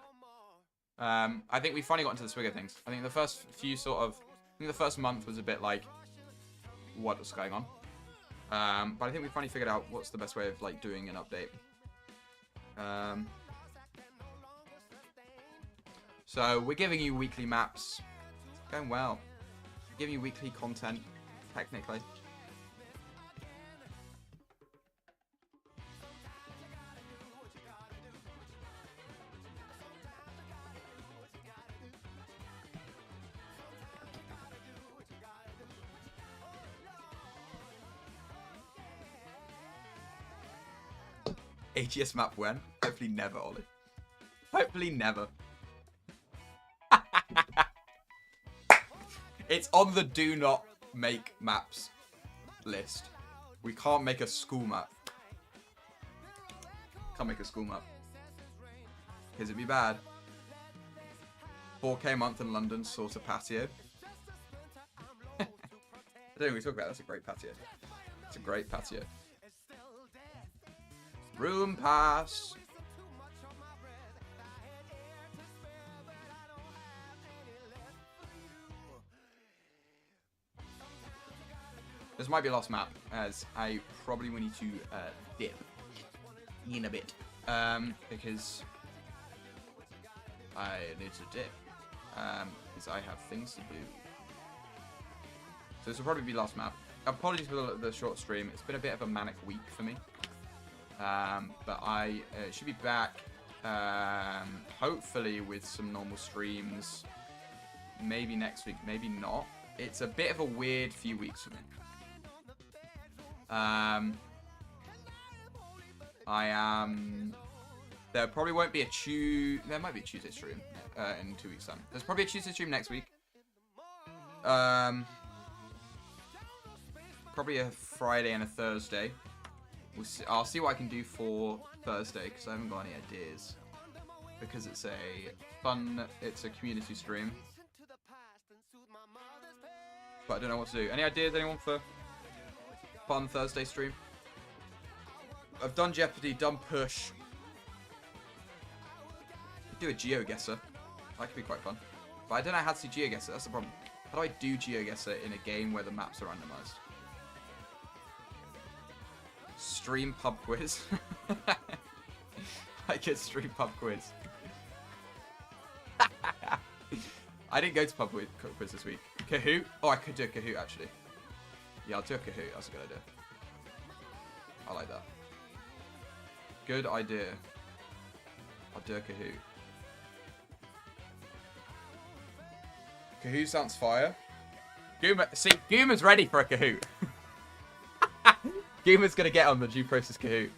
I think we finally got into the swing of things. I think the first few the first month was a bit like, what was going on? But I think we finally figured out what's the best way of like doing an update. So we're giving you weekly maps. Going well. Giving you weekly content, technically. AGS map when? Hopefully never, Ollie. Hopefully never. It's on the do not make maps list. We can't make a school map. Can't make a school map. Because it'd be bad. 4K a month in London, sort of patio. I don't know what we talk about. That's a great patio. It's a great patio. Room pass. This might be a last map, as I probably will need to dip in a bit, because I need to dip, because I have things to do. So this will probably be last map. Apologies for the short stream. It's been a bit of a manic week for me. But I should be back, hopefully with some normal streams, maybe next week, maybe not. It's a bit of a weird few weeks for me. There probably won't be there might be a Tuesday stream in 2 weeks' time. There's probably a Tuesday stream next week. Probably a Friday and a Thursday. I'll see what I can do for Thursday, because I haven't got any ideas. Because it's a community stream. But I don't know what to do. Any ideas, anyone, for fun Thursday stream? I've done Jeopardy, done Push. Do a GeoGuessr. That could be quite fun. But I don't know how to do GeoGuessr, that's the problem. How do I do GeoGuessr in a game where the maps are randomized? Stream pub quiz. I could stream pub quiz. I didn't go to pub quiz this week. Kahoot? Oh, I could do a Kahoot, actually. Yeah, I'll do a Kahoot. That's a good idea. I like that. Good idea. I'll do a Kahoot. Kahoot sounds fire. Guma, see, Guma's ready for a Kahoot. Guma's gonna get on the due process Kahoot.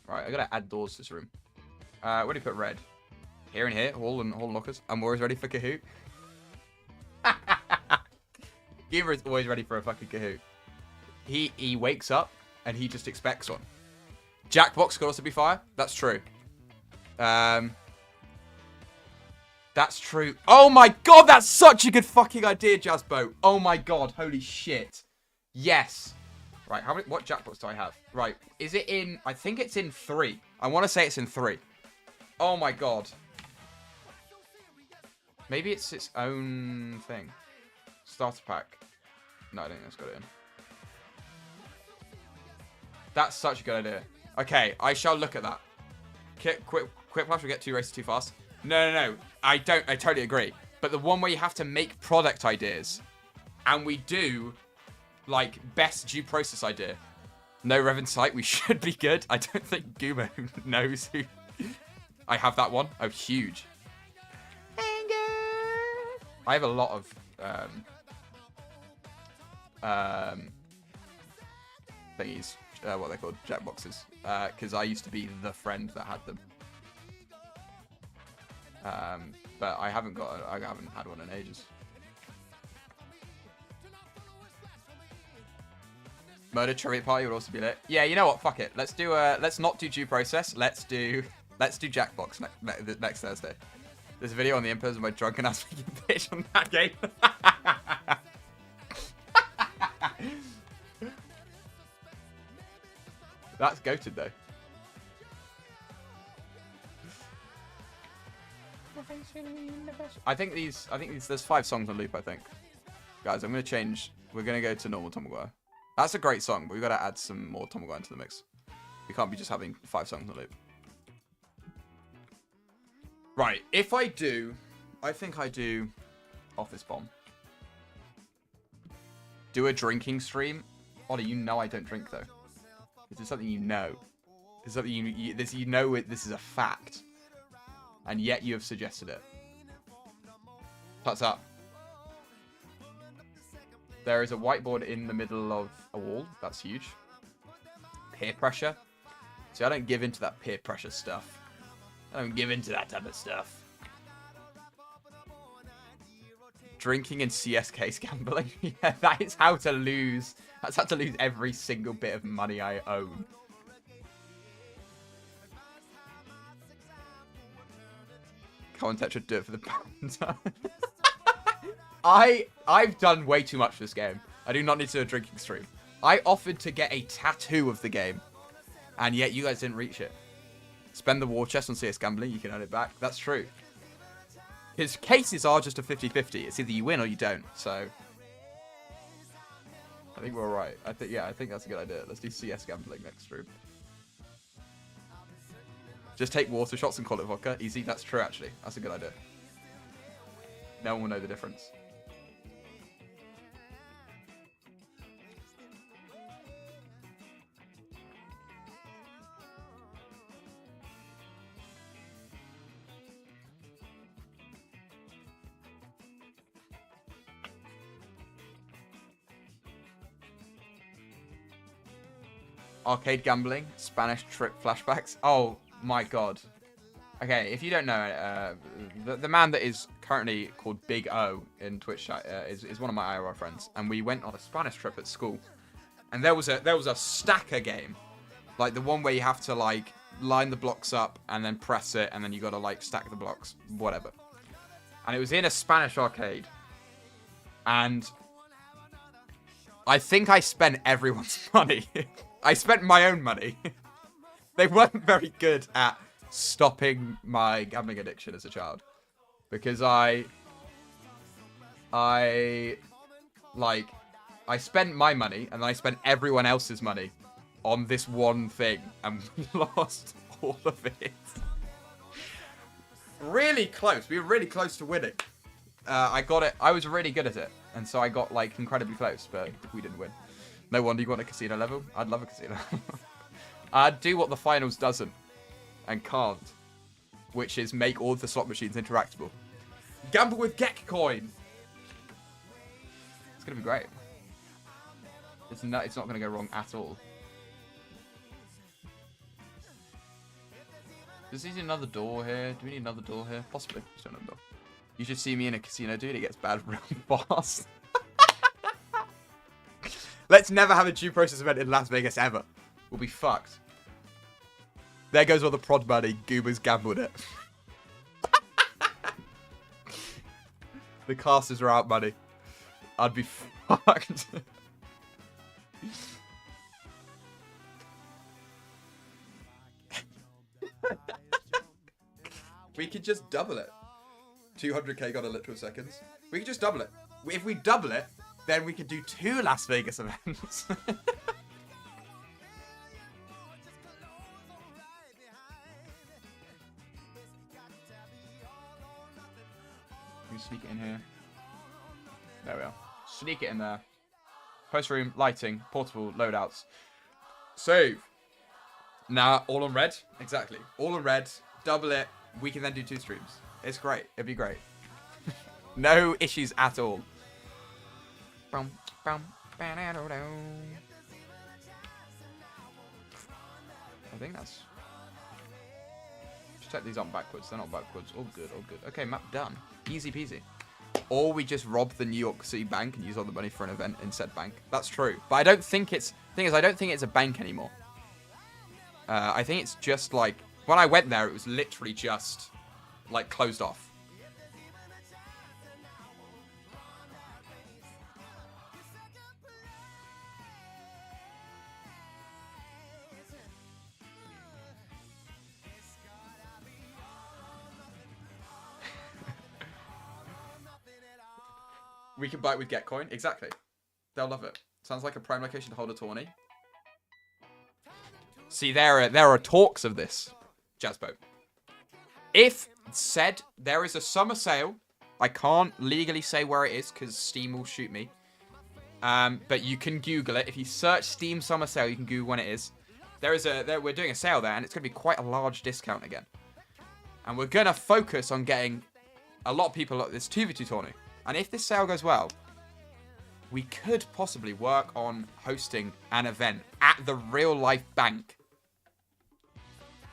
Right, I gotta add doors to this room. Where do you put red? Here and here, hall and lockers. I'm always ready for Kahoot. Guma is always ready for a fucking Kahoot. He wakes up and he just expects one. Jackbox could also be fire. That's true. That's true. Oh my god, that's such a good fucking idea, Jazzbo. Oh my god, holy shit. Yes. Right, what Jackbox do I have? Right, is it in... I think it's in 3. I want to say it's in 3. Oh my god. Maybe it's its own thing. Starter pack. No, I don't think that's got it in. That's such a good idea. Okay, I shall look at that. Quick flash, we get 2 races too fast. No. I totally agree. But the one where you have to make product ideas, and we do, like, best due process idea. No Rev in sight, we should be good. I don't think Gumo knows who... I have that one. Oh, huge. I have a lot of thingies, what they're called, Jackboxes, because I used to be the friend that had them. But I haven't had one in ages. Murder Trivia Party would also be lit. Yeah, you know what? Fuck it. Let's not do due process. Let's do Jackbox next Thursday. There's a video on the Impers of my drunken ass making bitch on that game. That's goated though. I think there's 5 songs on loop, I think. Guys, I'm gonna change. We're gonna go to normal Tom McGuire. That's a great song, but we've got to add some more Tom McGuire into the mix. We can't be just having 5 songs on loop. Right, if I do, I think I do Office Bomb. Do a drinking stream. Ollie, you know I don't drink though. This is something you know. This is something you know this is a fact. And yet you have suggested it. What's up? There is a whiteboard in the middle of a wall. That's huge. Peer pressure. See, I don't give into that peer pressure stuff. I don't give into that type of stuff. Drinking and CS case gambling. Yeah, that is how to lose. That's how to lose every single bit of money I own. Content should do it for the banter. I've done way too much for this game. I do not need to do a drinking stream. I offered to get a tattoo of the game, and yet you guys didn't reach it. Spend the war chest on CS gambling, you can earn it back. That's true. His cases are just a 50-50. It's either you win or you don't. So I think we're all right. I think that's a good idea. Let's do CS gambling next stream. Just take water shots and call it vodka. Easy. That's true, actually. That's a good idea. No one will know the difference. Arcade gambling, Spanish trip flashbacks. Oh my god. Okay, if you don't know, the man that is currently called Big O in Twitch chat is one of my IRL friends, and we went on a Spanish trip at school, and there was a stacker game, like the one where you have to like line the blocks up and then press it, and then you got to like stack the blocks, whatever. And it was in a Spanish arcade, and I think I spent everyone's money. I spent my own money. They weren't very good at stopping my gambling addiction as a child, because I spent my money and then I spent everyone else's money on this one thing and lost all of it. Really close. We were really close to winning. I got it. I was really good at it, and so I got like incredibly close, but we didn't win. No wonder you want a casino level. I'd love a casino. I'd do what the finals doesn't and can't. which is make all of the slot machines interactable. Gamble with Gekcoin. It's gonna be great. It's not gonna go wrong at all. Does he need another door here? Do we need another door here? Possibly. Just don't know. You should see me in a casino, dude. It gets bad real fast. Let's never have a due process event in Las Vegas ever. We'll be fucked. There goes all the prod money. Goobers gambled it. The casters are out money. I'd be fucked. We could just double it. 200k got a literal seconds. We could just double it. If we double it, then we could do 2 Las Vegas events. We can sneak it in here. There we are. Sneak it in there. Post room, lighting, portable, loadouts. Save. Now, all on red. Exactly. All on red. Double it. We can then do 2 streams. It's great. It'd be great. No issues at all. I think that's... Just check these aren't backwards. They're not backwards. All good, all good. Okay, map done. Easy peasy. Or we just rob the New York City bank and use all the money for an event in said bank. That's true. But I don't think it's... The thing is, I don't think it's a bank anymore. I think it's just like... When I went there, it was literally just, like, closed off. We can buy it with Getcoin. Exactly. They'll love it. Sounds like a prime location to hold a tourney. See, there are talks of this. Jazzboat. If said there is a summer sale, I can't legally say where it is because Steam will shoot me. But you can Google it. If you search Steam summer sale, you can Google when it is. We're doing a sale there, and it's going to be quite a large discount again. And we're going to focus on getting a lot of people at this 2v2 tourney. And if this sale goes well, we could possibly work on hosting an event at the real life bank.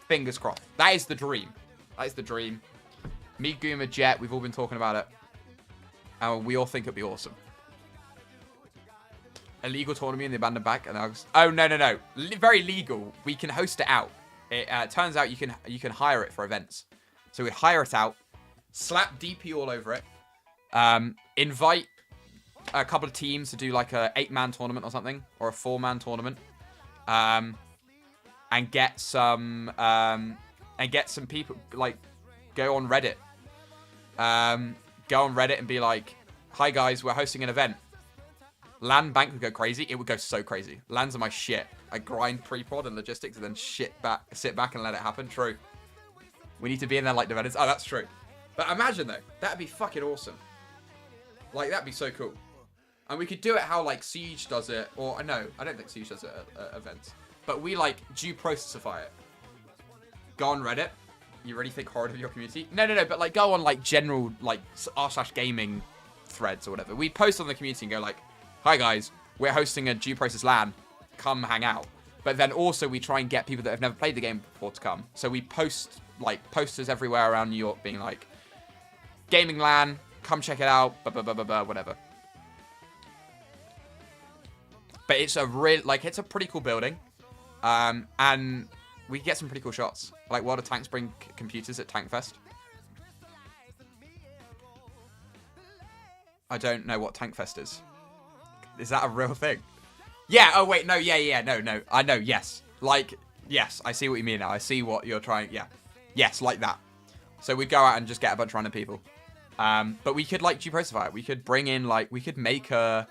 Fingers crossed. That is the dream. That is the dream. Me, Gooma, Jet, we've all been talking about it. And we all think it'd be awesome. Illegal tournament in the abandoned bank. And I was, oh, no. Very legal. We can host it out. It turns out you can hire it for events. So we'd hire it out. Slap DP all over it. Invite a couple of teams to do like a 8-man tournament or something. Or a 4-man tournament. And get some people, like, go on Reddit. Go on Reddit and be like, hi guys, we're hosting an event. LAN bank would go crazy. It would go so crazy. LANs are my shit. I grind pre-prod and logistics and then sit back and let it happen. True. We need to be in there like developers. Oh, that's true. But imagine though, that'd be fucking awesome. Like, that'd be so cool. And we could do it how like Siege does it, or no, I don't think Siege does it at events. But we, like, due processify it. Go on Reddit. You really think horrid of your community? No, but, like, go on, like, general, like, r/gaming threads or whatever. We post on the community and go, like, hi, guys, we're hosting a due process LAN. Come hang out. But then also we try and get people that have never played the game before to come. So we post, like, posters everywhere around New York being, like, gaming LAN, come check it out, whatever. But it's a real, like, it's a pretty cool building. And we get some pretty cool shots. Like, World of Tanks bring computers at Tankfest. I don't know what Tankfest is. Is that a real thing? Yeah, oh wait, no, yeah, no. I know, yes. Like, yes, I see what you mean now. I see what you're trying, yeah. Yes, like that. So we'd go out and just get a bunch of random people. But we could, like, G-Procify it. We could bring in, like, we could make a...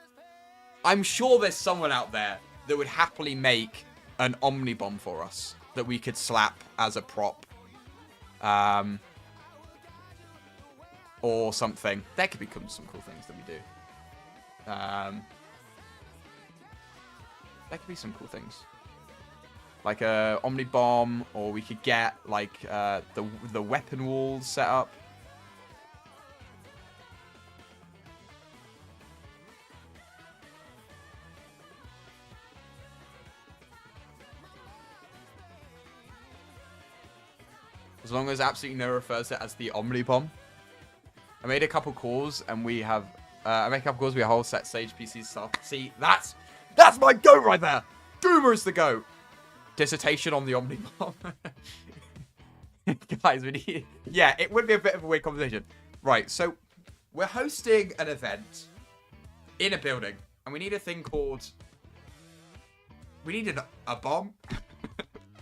I'm sure there's someone out there that would happily make an Omnibomb for us that we could slap as a prop. Or something. There could become some cool things that we do. There could be some cool things. like a Omni Bomb, or we could get like the weapon walls set up. As long as absolutely no refers to it as the Omni Bomb. I made a couple calls and we have I make a couple calls, we have a whole set Sage PC stuff. See, that's my goat right there. Goomer's the goat. Dissertation on the Omni Bomb. Guys, we need, yeah, it would be a bit of a weird conversation. Right, so we're hosting an event in a building and we need a thing called, we need a bomb.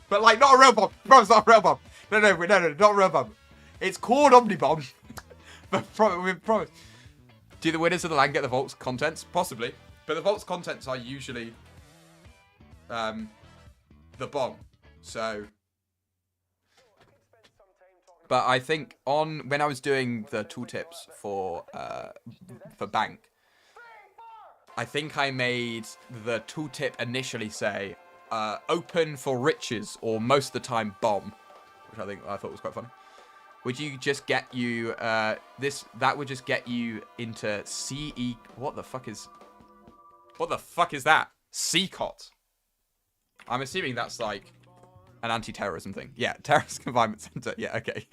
But like not a real bomb. Promise, not a real bomb. No, not a real bomb. It's called Omni Bomb. But we promise. Do the winners of the LAN get the Vault's contents? Possibly. But the Vault's contents are usually the bomb. So. But I think when I was doing the tooltips for Bank, I think I made the tooltip initially say open for riches, or most of the time bomb, which I thought was quite fun. Would you just get you that would just get you into CE? What the fuck is that? CCOT. I'm assuming that's like an anti-terrorism thing. Yeah, terrorist confinement center. Yeah, okay.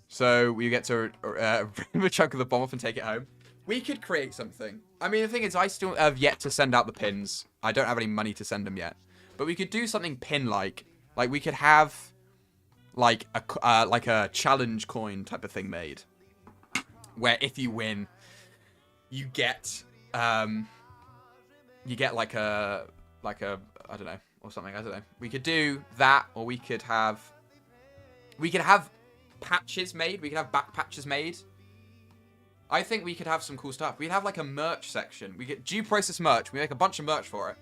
So we get to rip a chunk of the bomb off and take it home. We could create something. I mean, the thing is, I still have yet to send out the pins. I don't have any money to send them yet. But we could do something pin-like. Like, we could have, like a challenge coin type of thing made. Where if you win, you get like a, I don't know, or something, I don't know. We could do that, or we could have patches made. We could have back patches made. I think we could have some cool stuff. We'd have like a merch section. We get due process merch. We make a bunch of merch for it.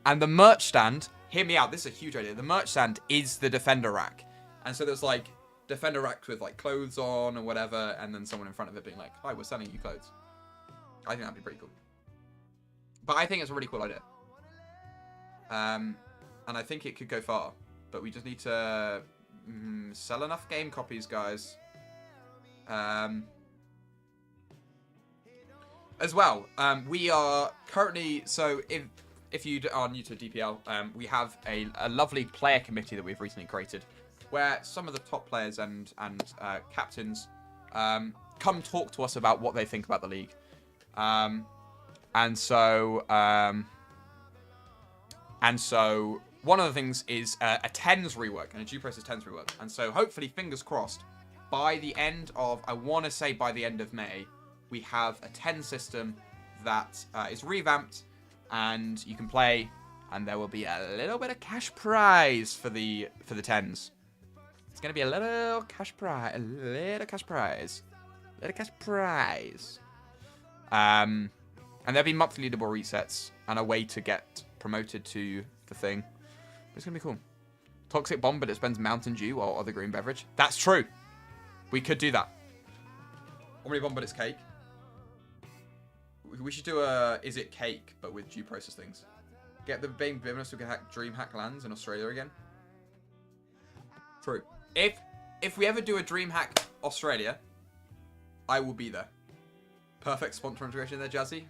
And the merch stand, hear me out, this is a huge idea. The merch stand is the defender rack. And so there's like defender racks with like clothes on or whatever. And then someone in front of it being like, hi, we're selling you clothes. I think that'd be pretty cool. But I think it's a really cool idea. And I think it could go far. But we just need to sell enough game copies, guys. As well, we are currently, so if you are new to DPL, we have a lovely player committee that we've recently created, where some of the top players and captains come talk to us about what they think about the league. And so one of the things is a TENS rework, and a due process TENS rework. And so hopefully, fingers crossed, by the end of, I want to say by the end of May, we have a 10 system that is revamped, and you can play, and there will be a little bit of cash prize for the 10s. It's gonna be a little cash prize, and there'll be monthly leaderboard resets and a way to get promoted to the thing. It's gonna be cool. Toxic bomb, but it spends Mountain Dew or other green beverage. That's true. We could do that. Omni bomb, but it's cake. We should do a is it cake, but with due process things. Get the main business so we can hack DreamHack lands in Australia again. True. If we ever do a DreamHack Australia, I will be there. Perfect sponsor integration there, Jazzy.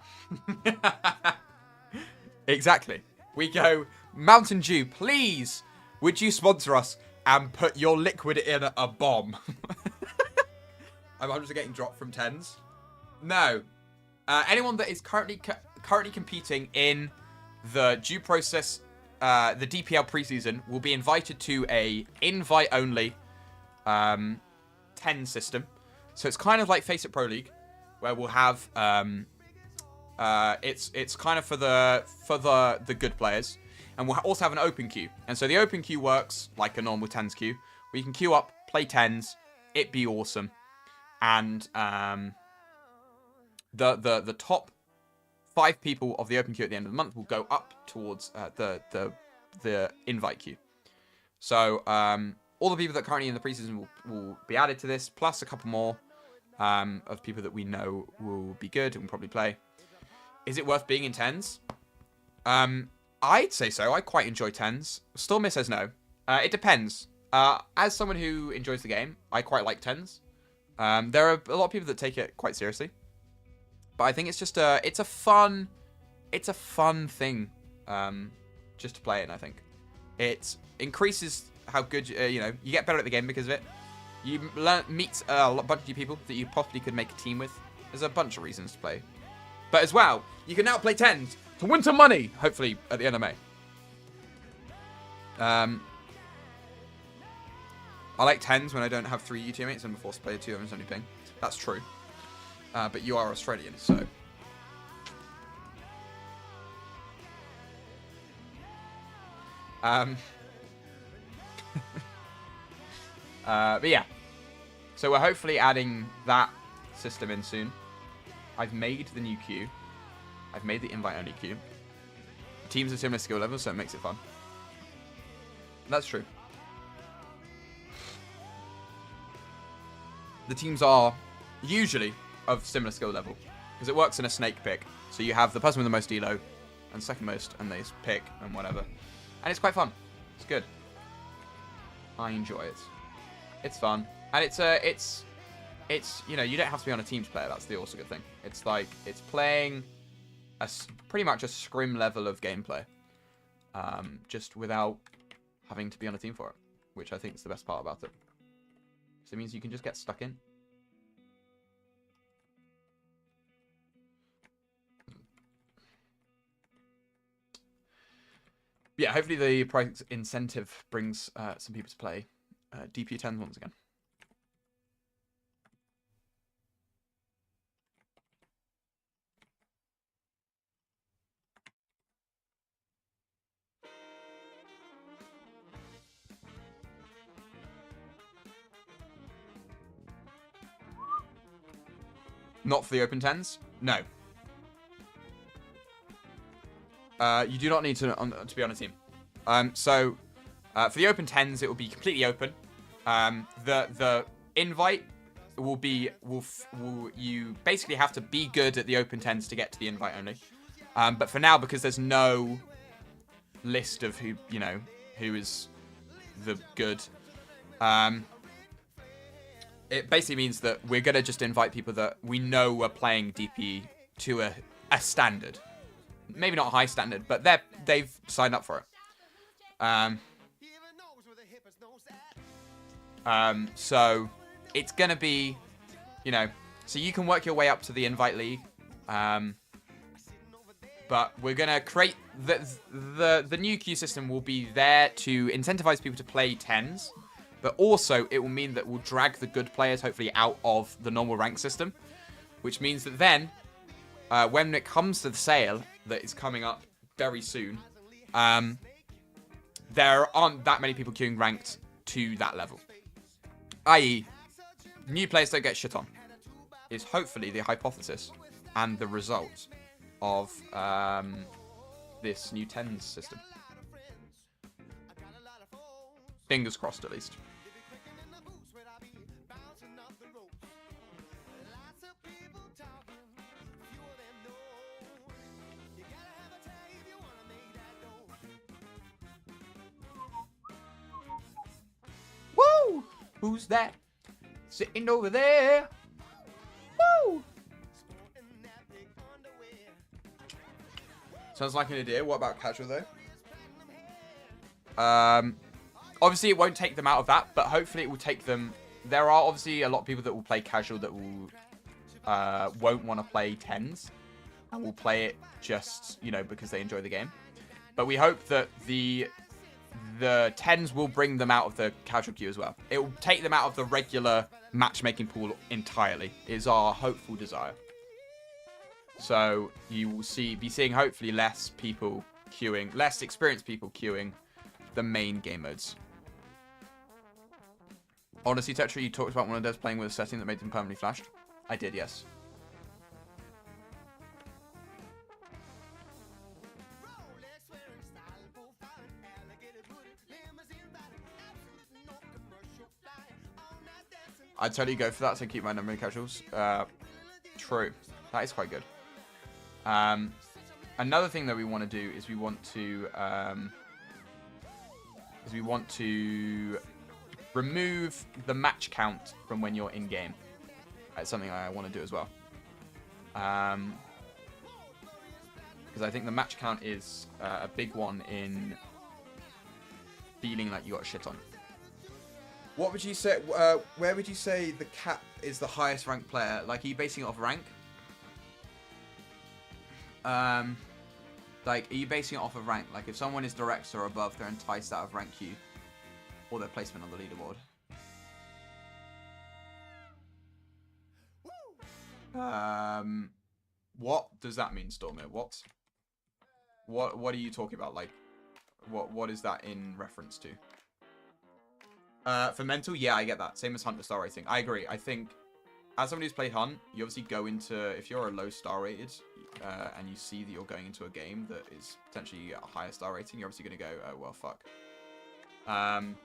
Exactly. We go, Mountain Dew, please, would you sponsor us and put your liquid in a bomb? I'm just getting dropped from 10s. No. Anyone that is currently competing in the due process, the DPL preseason, will be invited to a invite-only 10 system. So it's kind of like Face It Pro League, where we'll have it's kind of for the good players, and we'll also have an open queue. And so the open queue works like a normal 10s queue, where you can queue up, play 10s, it'd be awesome, and the top 5 people of the open queue at the end of the month will go up towards the invite queue. So all the people that are currently in the preseason will be added to this, plus a couple more. of people that we know will be good and will probably play. Is it worth being in 10s? I'd say so. I quite enjoy 10s. Stormir says no. It depends. As someone who enjoys the game, I quite like 10s. There are a lot of people that take it quite seriously. But I think it's just it's a fun thing just to play in, I think. It increases how good, you get better at the game because of it. You meet a bunch of people that you possibly could make a team with. There's a bunch of reasons to play. But as well, you can now play 10s to win some money, hopefully, at the end of May. I like 10s when I don't have 3 U teammates and I'm forced to play 2 of them only ping. That's true. But you are Australian, so... but yeah. So we're hopefully adding that system in soon. I've made the new queue. I've made the invite-only queue. Teams are similar skill levels, so it makes it fun. That's true. The teams are usually of similar skill level, because it works in a snake pick. So you have the person with the most elo and second most, and they just pick and whatever. And it's quite fun. It's good. I enjoy it. It's fun. And it's you don't have to be on a team to play it. That's the also good thing. It's like, it's playing pretty much a scrim level of gameplay. Just without having to be on a team for it. Which I think is the best part about it. So it means you can just get stuck in. Yeah, hopefully the price incentive brings some people to play DP10 once again. Not for the open 10s? No. You do not need to be on a team. So for the open 10s, it will be completely open. The invite will be you basically have to be good at the open 10s to get to the invite only. But for now, because there's no list of who is the good, it basically means that we're gonna just invite people that we know are playing DP to a standard. Maybe not high standard, but they've signed up for it. So it's gonna be, so you can work your way up to the invite league. But we're gonna create the new queue system will be there to incentivize people to play 10s, but also it will mean that we'll drag the good players hopefully out of the normal rank system, which means that then when it comes to the sale that is coming up very soon, there aren't that many people queuing ranked to that level. I.e., new players don't get shit on, is hopefully the hypothesis and the result of this new 10s system. Fingers crossed, at least. Woo! Who's that? Sitting over there. Woo! Sounds like an idea. What about casual, though? Obviously, it won't take them out of that, but hopefully it will take them... There are obviously a lot of people that will play casual that will won't want to play 10s. And will play it just, because they enjoy the game. But we hope that the 10s will bring them out of the casual queue as well. It will take them out of the regular matchmaking pool entirely, is our hopeful desire. So you will be seeing hopefully less people queuing, less experienced people queuing the main game modes. Honestly, Tetra, you talked about one of those playing with a setting that made them permanently flashed. I did, yes. I'd totally go for that to keep my number in casuals. True. That is quite good. Another thing that we want to do is we want to remove the match count from when you're in game. That's something I want to do as well. Because I think the match count is a big one in feeling like you got shit on. What would you say? Where would you say the cap is the highest ranked player? Like, are you basing it off rank? Like, are you basing it off of rank? Like, if someone is director or above, they're enticed out of rank Q or their placement on the leaderboard. What does that mean, Stormir? What are you talking about? Like, what is that in reference to? For mental, yeah, I get that. Same as Hunt the star rating. I agree. I think as someone who's played Hunt, you obviously go into, if you're a low star rated, and you see that you're going into a game that is potentially a higher star rating, you're obviously going to go, oh, well, fuck. And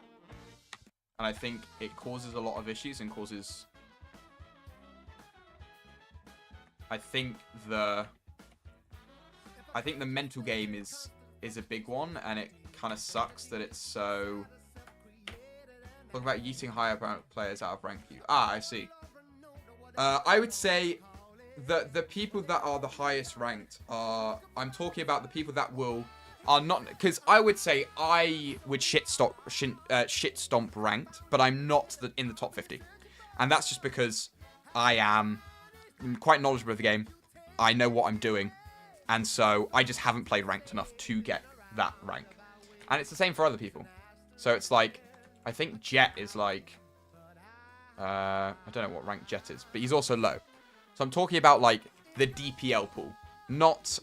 I think it causes a lot of issues and causes... I think the mental game is a big one, and it kind of sucks that it's so... Talk about yeeting higher players out of rank Q. Ah, I see. I would say that the people that are the highest ranked are... I'm talking about the people that are not... Because I would say I would shit stomp ranked, but I'm not in the top 50. And that's just because I am quite knowledgeable of the game. I know what I'm doing. And so I just haven't played ranked enough to get that rank. And it's the same for other people. So it's like... I think Jet is like... I don't know what rank Jet is, but he's also low. So I'm talking about, like, the DPL pool. Not,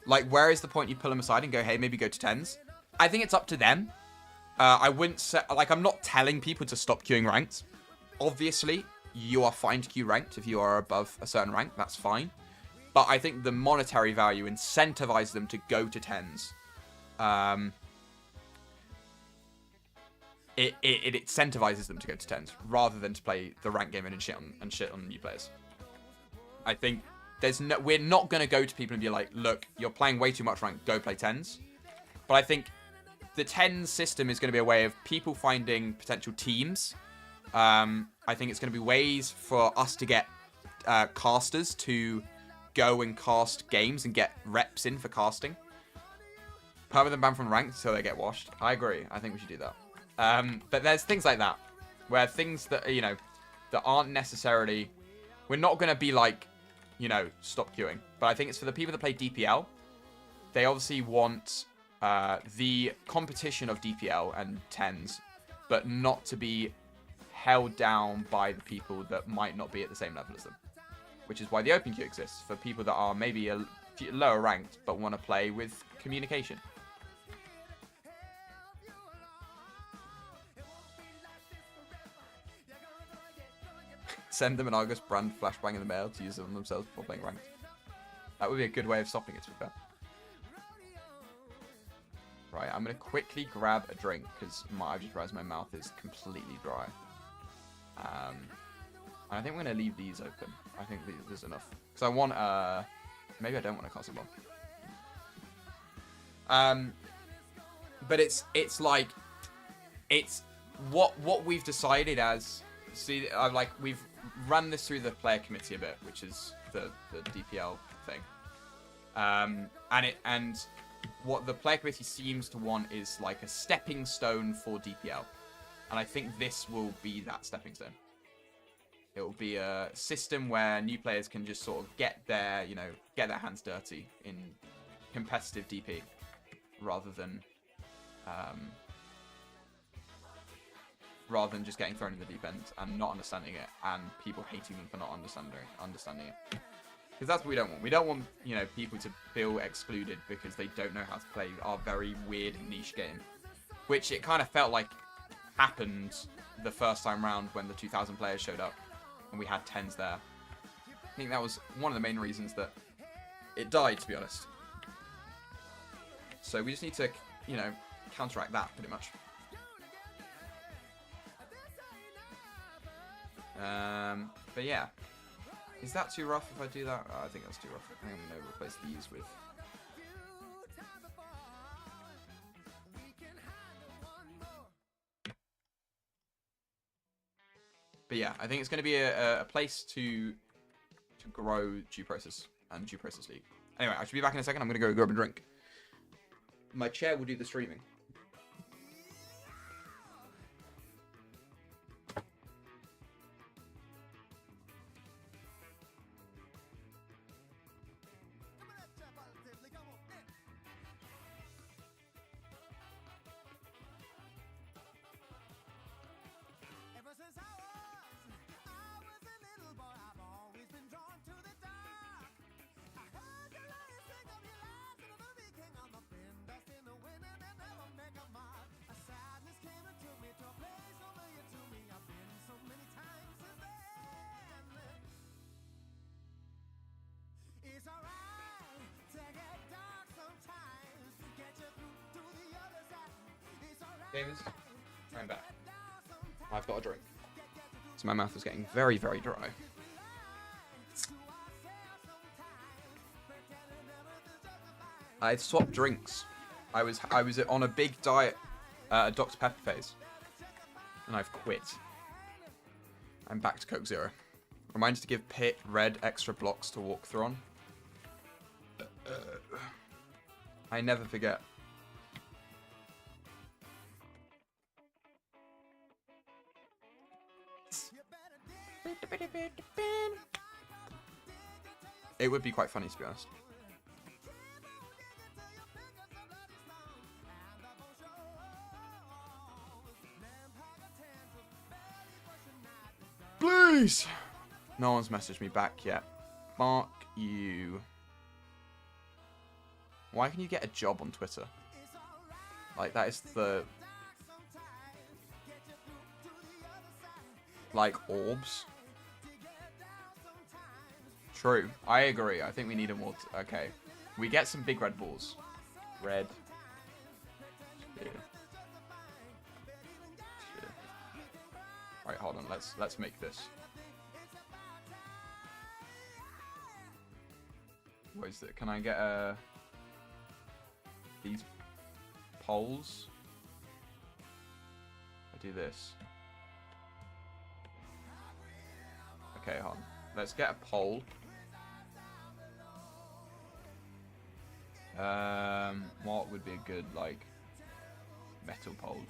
like, where is the point you pull them aside and go, hey, maybe go to 10s? I think it's up to them. I wouldn't say... Like, I'm not telling people to stop queuing ranked. Obviously, you are fine to queue ranked if you are above a certain rank. That's fine. But I think the monetary value incentivizes them to go to 10s. It incentivizes them to go to 10s rather than to play the rank game and shit on new players. I think we're not going to go to people and be like, look, you're playing way too much rank, go play 10s. But I think the 10s system is going to be a way of people finding potential teams. I think it's going to be ways for us to get casters to go and cast games and get reps in for casting. Permanent ban from ranked so they get washed. I agree. I think we should do that. But there's things like that, where things that, you know, that aren't necessarily... We're not going to be like, you know, stop queuing. But I think it's for the people that play DPL. They obviously want the competition of DPL and 10s, but not to be held down by the people that might not be at the same level as them. Which is why the open queue exists, for people that are maybe a lower ranked, but want to play with communication. Send them an Argus brand flashbang in the mail to use it on themselves before playing ranked. That would be a good way of stopping it, to be fair. Right, I'm going to quickly grab a drink, because I've just realized my mouth is completely dry. And I think we're going to leave these open. I think there's enough. Because I want, maybe I don't want a castle bomb. But it's like, it's what we've decided as, see, like, we've run this through the player committee a bit, which is the DPL thing. And what the player committee seems to want is like a stepping stone for DPL. And I think this will be that stepping stone. It will be a system where new players can just sort of get their hands dirty in competitive DP, rather than just getting thrown in the deep end and not understanding it, and people hating them for not understanding it. Because that's what we don't want. We don't want, you know, people to feel excluded because they don't know how to play our very weird niche game, which it kind of felt like happened the first time round when the 2,000 players showed up and we had 10s there. I think that was one of the main reasons that it died, to be honest. So we just need to, you know, counteract that pretty much. But yeah. Is that too rough if I do that? Oh, I think that's too rough. I think I'm going to replace these with... But yeah, I think it's going to be a place to grow due process and due process league. Anyway, I should be back in a second. I'm going to go grab a drink. My chair will do the streaming. Gamers, I'm back. I've got a drink. So my mouth is getting very, very dry. I swapped drinks. I was on a big diet, Dr. Pepper phase, and I've quit. I'm back to Coke Zero. Reminder to give Pit red extra blocks to walk through on. I never forget. It would be quite funny, to be honest. Please! No one's messaged me back yet. Mark you. Why can you get a job on Twitter? Like, that is the... Like, orbs? True. I agree. I think we need a more... Okay. We get some big red balls. Red. Yeah. Yeah. Right, hold on. Let's make this. What is it? Can I get these poles? I do this. Okay, hold on. Let's get a pole. What would be a good, like, metal pole?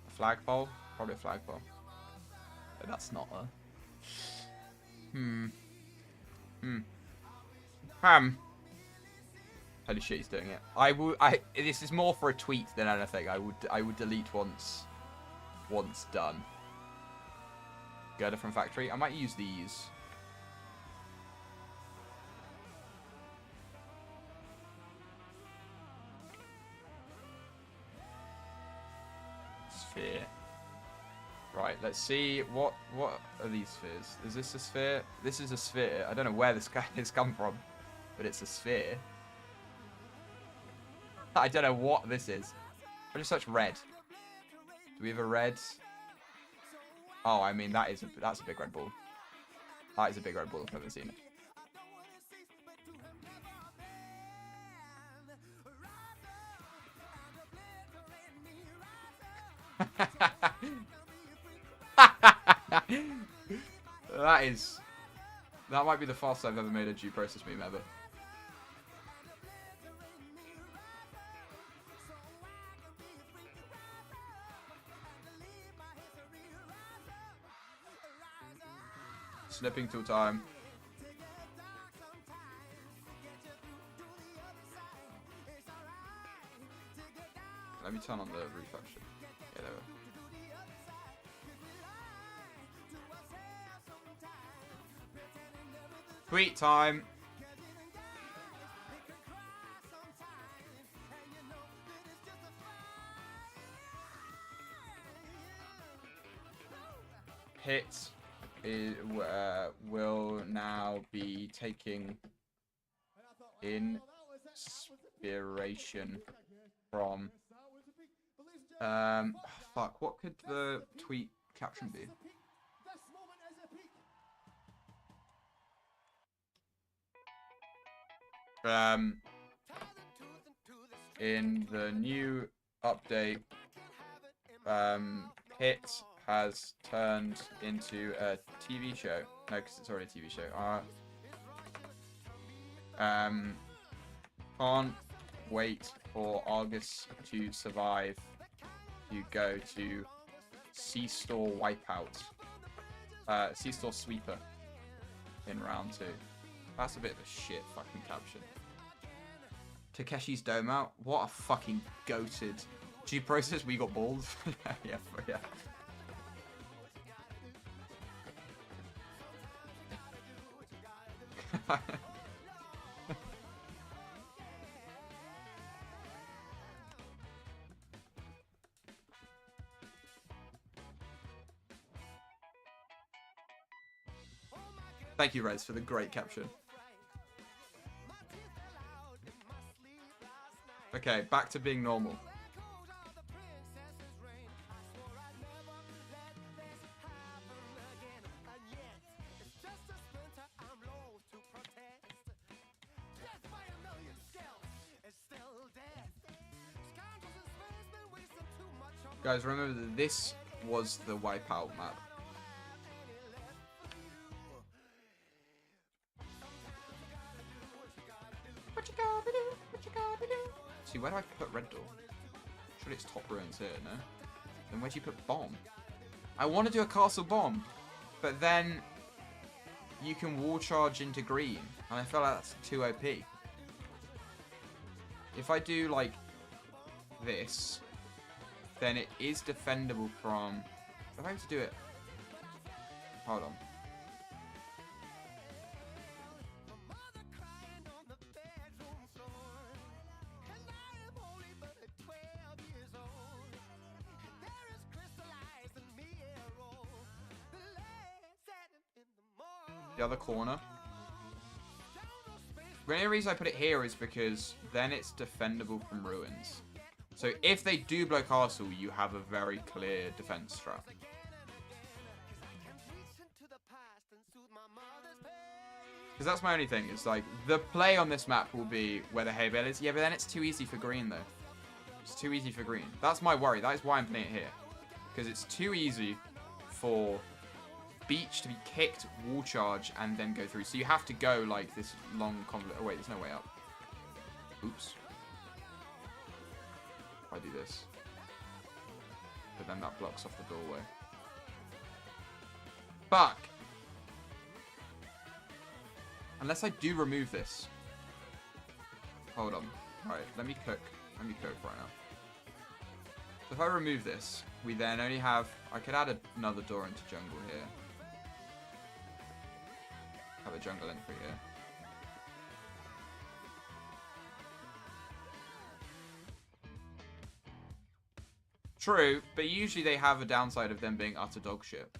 A flagpole? Probably a flagpole. But that's not a... Holy shit, he's doing it. This is more for a tweet than anything. I would delete once done. Girder from factory. I might use these. Sphere. Right, let's see what are these spheres? Is this a sphere? This is a sphere. I don't know where this guy has come from, but it's a sphere. I don't know what this is. I just search red. Do we have a red? Oh, I mean that's a big red ball. That is a big red ball. I've never seen it. That might be the fastest I've ever made a due process meme ever. Snipping tool time. Let me turn on the reflection. Yeah, there we go. Tweet time. Pit will now be taking inspiration from fuck, what could the tweet caption be? In the new update, Pit has turned into a TV show. No, because it's already a TV show. Can't wait for Argus to survive. You go to C-Store Wipeout. C-Store Sweeper in round 2. That's a bit of a shit fucking caption. Takeshi's Dome out? What a fucking goated. G-Process, we got balls. yeah. Thank you, Rez, for the great caption. Okay, back to being normal. Guys, remember that this was the Wipeout map. See, where do I put Red Door? Surely it's top ruins here, no? Then where do you put Bomb? I want to do a castle bomb, but then you can wall charge into green, and I feel like that's too OP. If I do, like, this, then it is defendable from... If I have to do it... Hold on. The other corner. The only reason I put it here is because then it's defendable from ruins. So if they do blow castle, you have a very clear defense strat. Because that's my only thing. It's like, the play on this map will be where the hay bale is. Yeah, but then it's too easy for green, though. It's too easy for green. That's my worry. That is why I'm playing it here. Because it's too easy for Beach to be kicked, wall charge, and then go through. So you have to go like this long convoluted. Oh wait, there's no way up. Oops. If I do this. But then that blocks off the doorway. Fuck! Unless I do remove this. Hold on. Alright, let me cook. Let me cook right now. So if I remove this, we then only have... I could add another door into jungle here. Have a jungle entry here. True, but usually they have a downside of them being utter dog shit.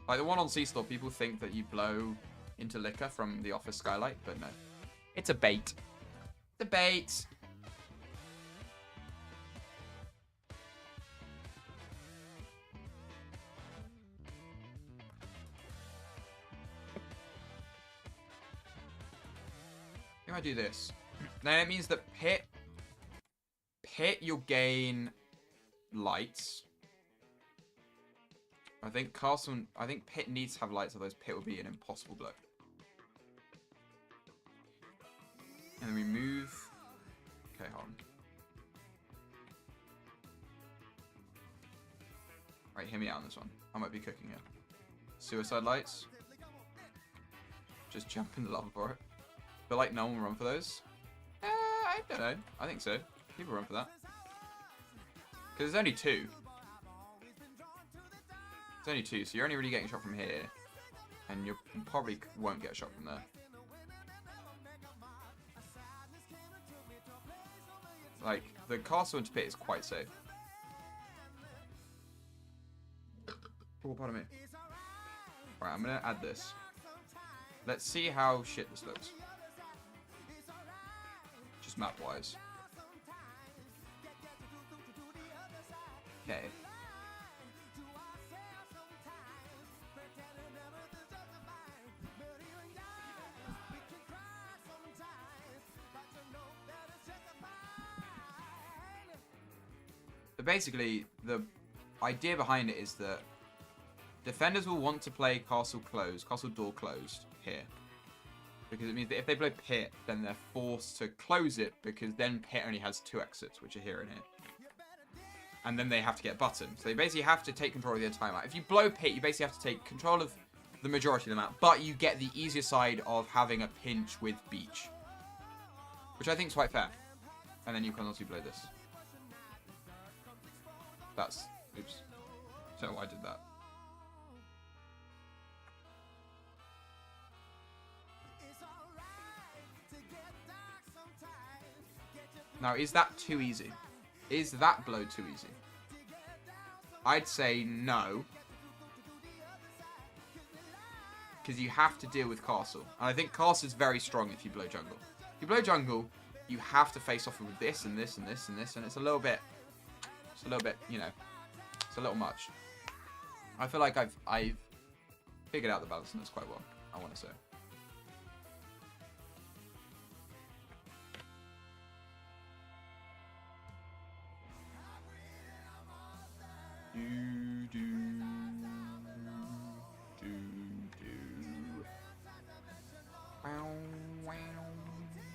Like the one on C-Store, people think that you blow into liquor from the office skylight, but no. It's a bait. The bait. If I do this, then it means that Pit, you'll gain lights. I think Pit needs to have lights, otherwise Pit will be an impossible blow. And then we move. Okay, hold on. Right, hear me out on this one. I might be cooking it. Suicide lights. Just jump in the lava for it. But like no one will run for those. I don't know. I think so. People run for that. Because there's only two. It's only two, so you're only really getting shot from here. And you probably won't get shot from there. Like, the castle into Pit is quite safe. Oh, pardon me. Right, I'm gonna add this. Let's see how shit this looks. Just map-wise. Okay. basically, the idea behind it is that defenders will want to play castle closed, castle door closed here. Because it means that if they play pit, then they're forced to close it, because then pit only has 2 exits, which are here and here. And then they have to get button. So they basically have to take control of the entire map. If you blow pit, you basically have to take control of the majority of the map, but you get the easier side of having a pinch with beach. Which I think is quite fair. And then you can also blow this. That's... Oops. I don't know why I did that. Now, is that too easy? Is that blow too easy? I'd say no. Because you have to deal with castle. And I think castle is very strong if you blow jungle. If you blow jungle, you have to face off with this and this and this and this. And it's a little bit, you know, it's a little much. I feel like I've figured out the balance in this quite well, I want to say.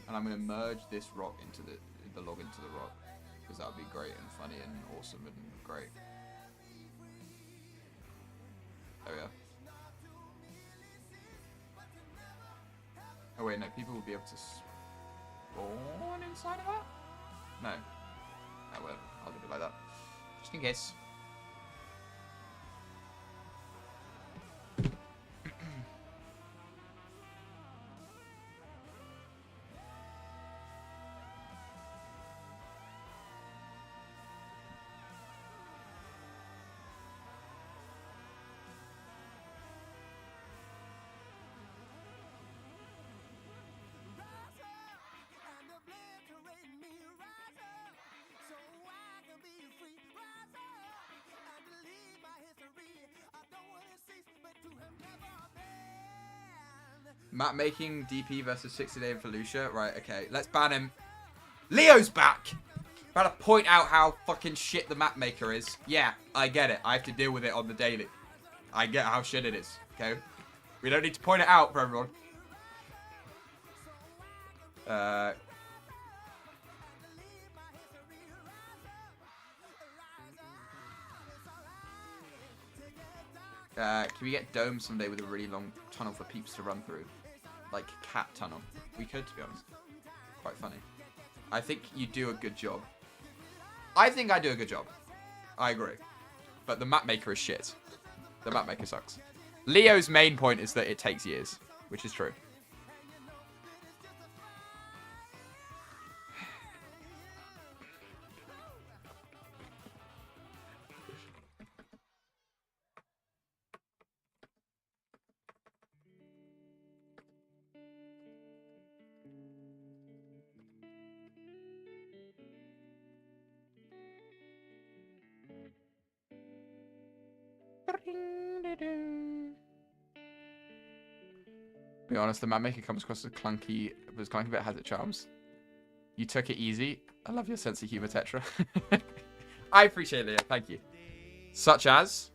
And I'm going to merge this rock into the log into the rock, because that would be great and funny and awesome and great. There we go. Oh wait, no, people will be able to spawn inside of that? No. Oh well, I'll leave it like that. Just in case. Map making DP versus 60-day in Felucia. Right, okay. Let's ban him. Leo's back! I'm about to point out how fucking shit the map maker is. Yeah, I get it. I have to deal with it on the daily. I get how shit it is, okay? We don't need to point it out for everyone. Can we get Dome someday with a really long tunnel for peeps to run through? Like cat tunnel. We could, to be honest. Quite funny. I think you do a good job. I think I do a good job. I agree. But the map maker is shit. The map maker sucks. Leo's main point is that it takes years, which is true. Be honest, the map maker comes across as clunky, but clunky but has its charms. You took it easy. I love your sense of humor, Tetra. I appreciate it, thank you. Such as?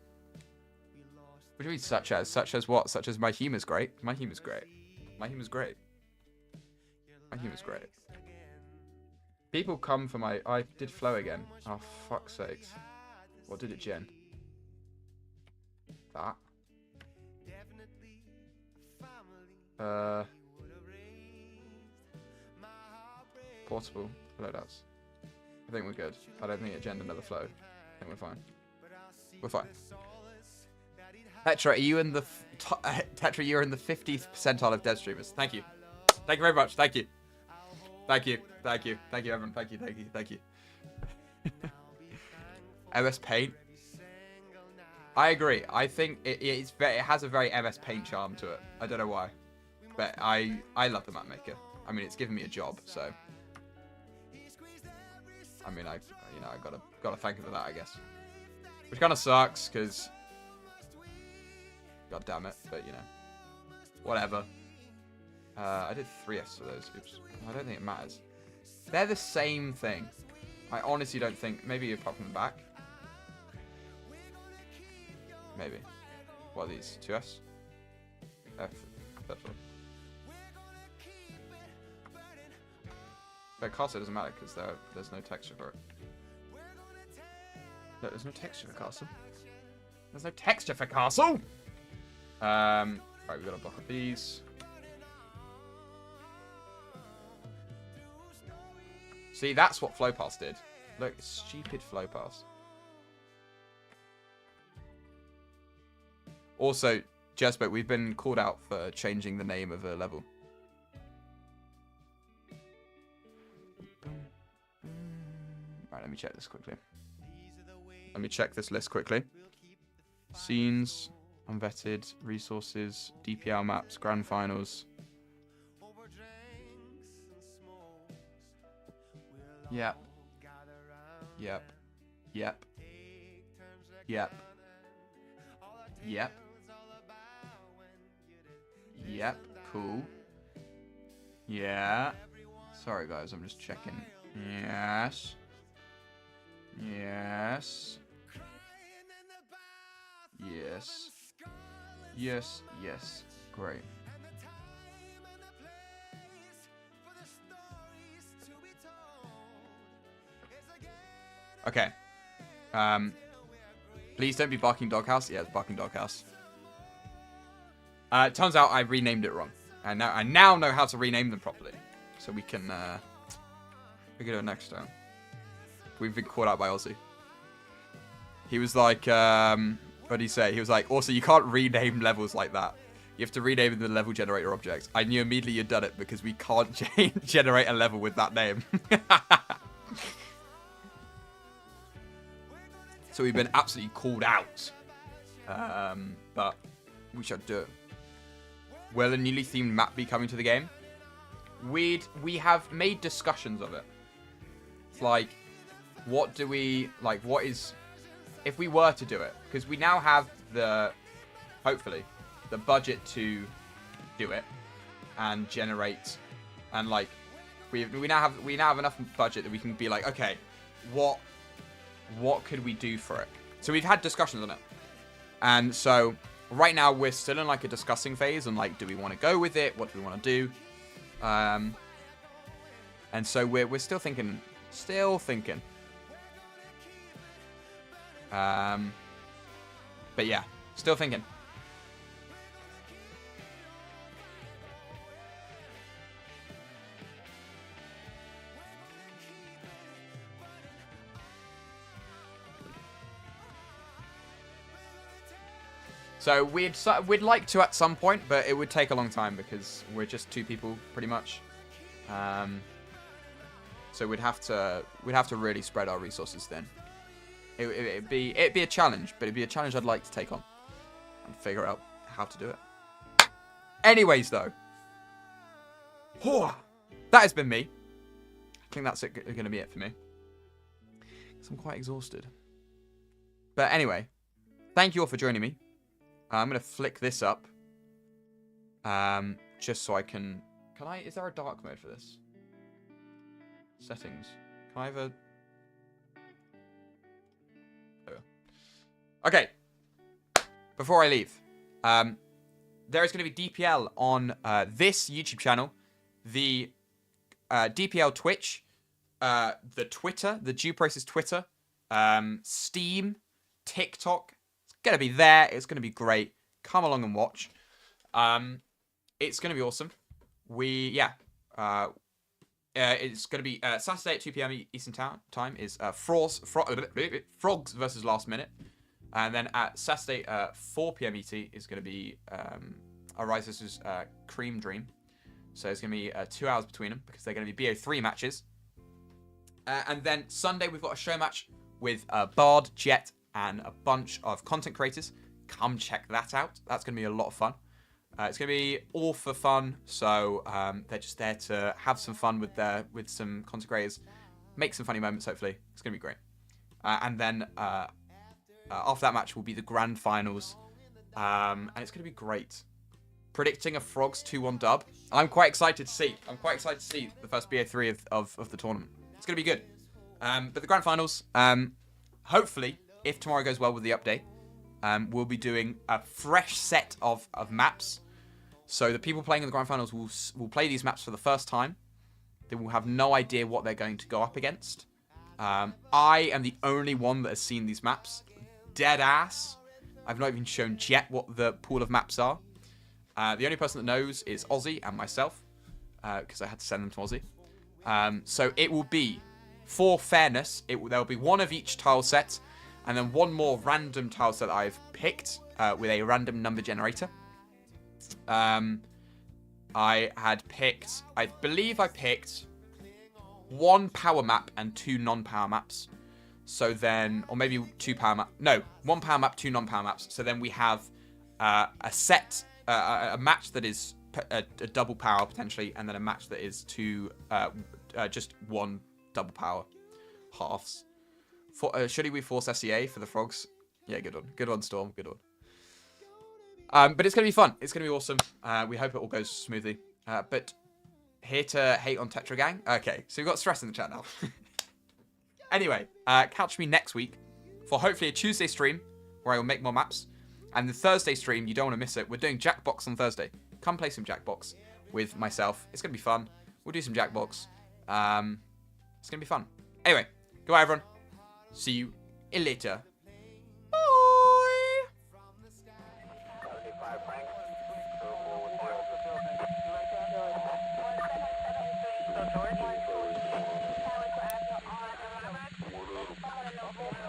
What do you mean such as? Such as what? Such as my humor's great? My humor's great. My humor's great. My humor's great. People come for my... I did flow again. Oh, fuck's sakes. What did it gen? That. Portable. Loadouts. I think we're good. I don't think it gendered another flow. I think we're fine. We're fine. Tetra, are you in the Tetra? You're in the 50th percentile of dev streamers. Thank you. Thank you very much. Thank you. Thank you. Thank you. Thank you, everyone. Thank you. Thank you. Thank you. MS Paint. I agree. I think it has a very MS Paint charm to it. I don't know why, but I love the map maker. I mean, it's given me a job, so I mean, I gotta thank it for that, I guess. Which kind of sucks, because god damn it, but you know, whatever. I did 3Fs for those. Oops. I don't think it matters. They're the same thing. I honestly don't think. Maybe apart from the back. Maybe. What are these? 2S? F. That's one. But castle doesn't matter because there's no texture for it. No, there's no texture for castle. There's no texture for castle! Right, we've got to block up these. See, that's what flow pass did. Look, stupid flow pass. Also, Jesper, we've been called out for changing the name of a level. Right, let me check this quickly. Let me check this list quickly. Scenes, unvetted, resources, DPL maps, grand finals. Yep. Yep. Yep. Yep. Yep. Yep. Cool. Yeah. Sorry, guys. I'm just checking. Yes. Yes. Yes. Yes. Yes. Great. Okay. Please don't be Barking Doghouse. Yeah, it's Barking Doghouse. Turns out I renamed it wrong. And I now know how to rename them properly. So we can do it next time. We've been caught out by Ozzy. He was like, what did he say? He was like, also, you can't rename levels like that. You have to rename the level generator objects. I knew immediately you'd done it because we can't generate a level with that name. So we've been absolutely called out. But we should do it. Will a newly themed map be coming to the game? We have made discussions of it. It's like, what do we, like, what is, if we were to do it, because we now have hopefully, the budget to do it and generate, and like, we now have enough budget that we can be like, okay, what could we do for it? So we've had discussions on it, and so right now we're still in like a discussing phase on like, do we want to go with it? What do we want to do? And so we're still thinking. But yeah, still thinking. So we'd like to at some point, but it would take a long time because we're just 2 people pretty much. So we'd have to really spread our resources then. It'd be a challenge, but it'd be a challenge I'd like to take on and figure out how to do it. Anyways, though, that has been me. I think that's going to be it for me. Because I'm quite exhausted. But anyway, thank you all for joining me. I'm going to flick this up. Just so I can... Is there a dark mode for this? Settings. Can I have a... Okay. Before I leave, there is going to be DPL on this YouTube channel, the DPL Twitch, the Twitter, the Due Process Twitter, Steam, TikTok. It's going to be there. It's going to be great. Come along and watch. It's going to be awesome. It's going to be Saturday at 2 p.m. Eastern Time is Frogs versus Last Minute. And then at Saturday 4 p.m. ET is going to be Arise versus Cream Dream. So it's going to be 2 hours between them because they're going to be BO3 matches. And then Sunday we've got a show match with Bard, Jet, and a bunch of content creators. Come check that out. That's going to be a lot of fun. It's going to be all for fun. So they're just there to have some fun with some content creators. Make some funny moments, hopefully. It's going to be great. And then... after that match will be the grand finals, and it's going to be great. Predicting a Frogs 2-1 dub. I'm quite excited to see. The first BO3 of the tournament. It's going to be good. But the grand finals, hopefully, if tomorrow goes well with the update, we'll be doing a fresh set of maps. So the people playing in the grand finals will play these maps for the first time. They will have no idea what they're going to go up against. I am the only one that has seen these maps. Dead ass. I've not even shown Jet what the pool of maps are. The only person that knows is Ozzy and myself, because I had to send them to Ozzy. So it will be, for fairness, there will be one of each tile set, and then one more random tile set that I've picked with a random number generator. I believe I picked one power map and 2 non-power maps. So then, or maybe 2 power map. No, 1 power map, 2 non-power maps. So then we have a set, a match that is a double power potentially, and then a match that is just 1 double power halves. Should we force SEA for the frogs? Yeah, good one. Good one, Storm. Good one. But it's going to be fun. It's going to be awesome. We hope it all goes smoothly. But here to hate on Tetra Gang. Okay, so we've got stress in the chat now. Anyway, catch me next week for hopefully a Tuesday stream where I will make more maps. And the Thursday stream, you don't want to miss it. We're doing Jackbox on Thursday. Come play some Jackbox with myself. It's going to be fun. We'll do some Jackbox. It's going to be fun. Anyway, goodbye everyone. See you later. Bye.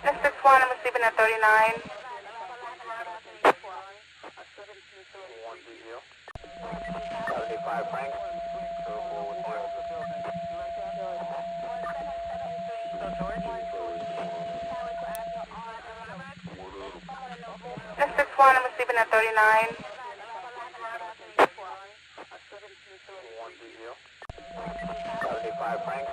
This is one, I'm sleeping at 39. This is one, I'm sleeping at 39. Frank.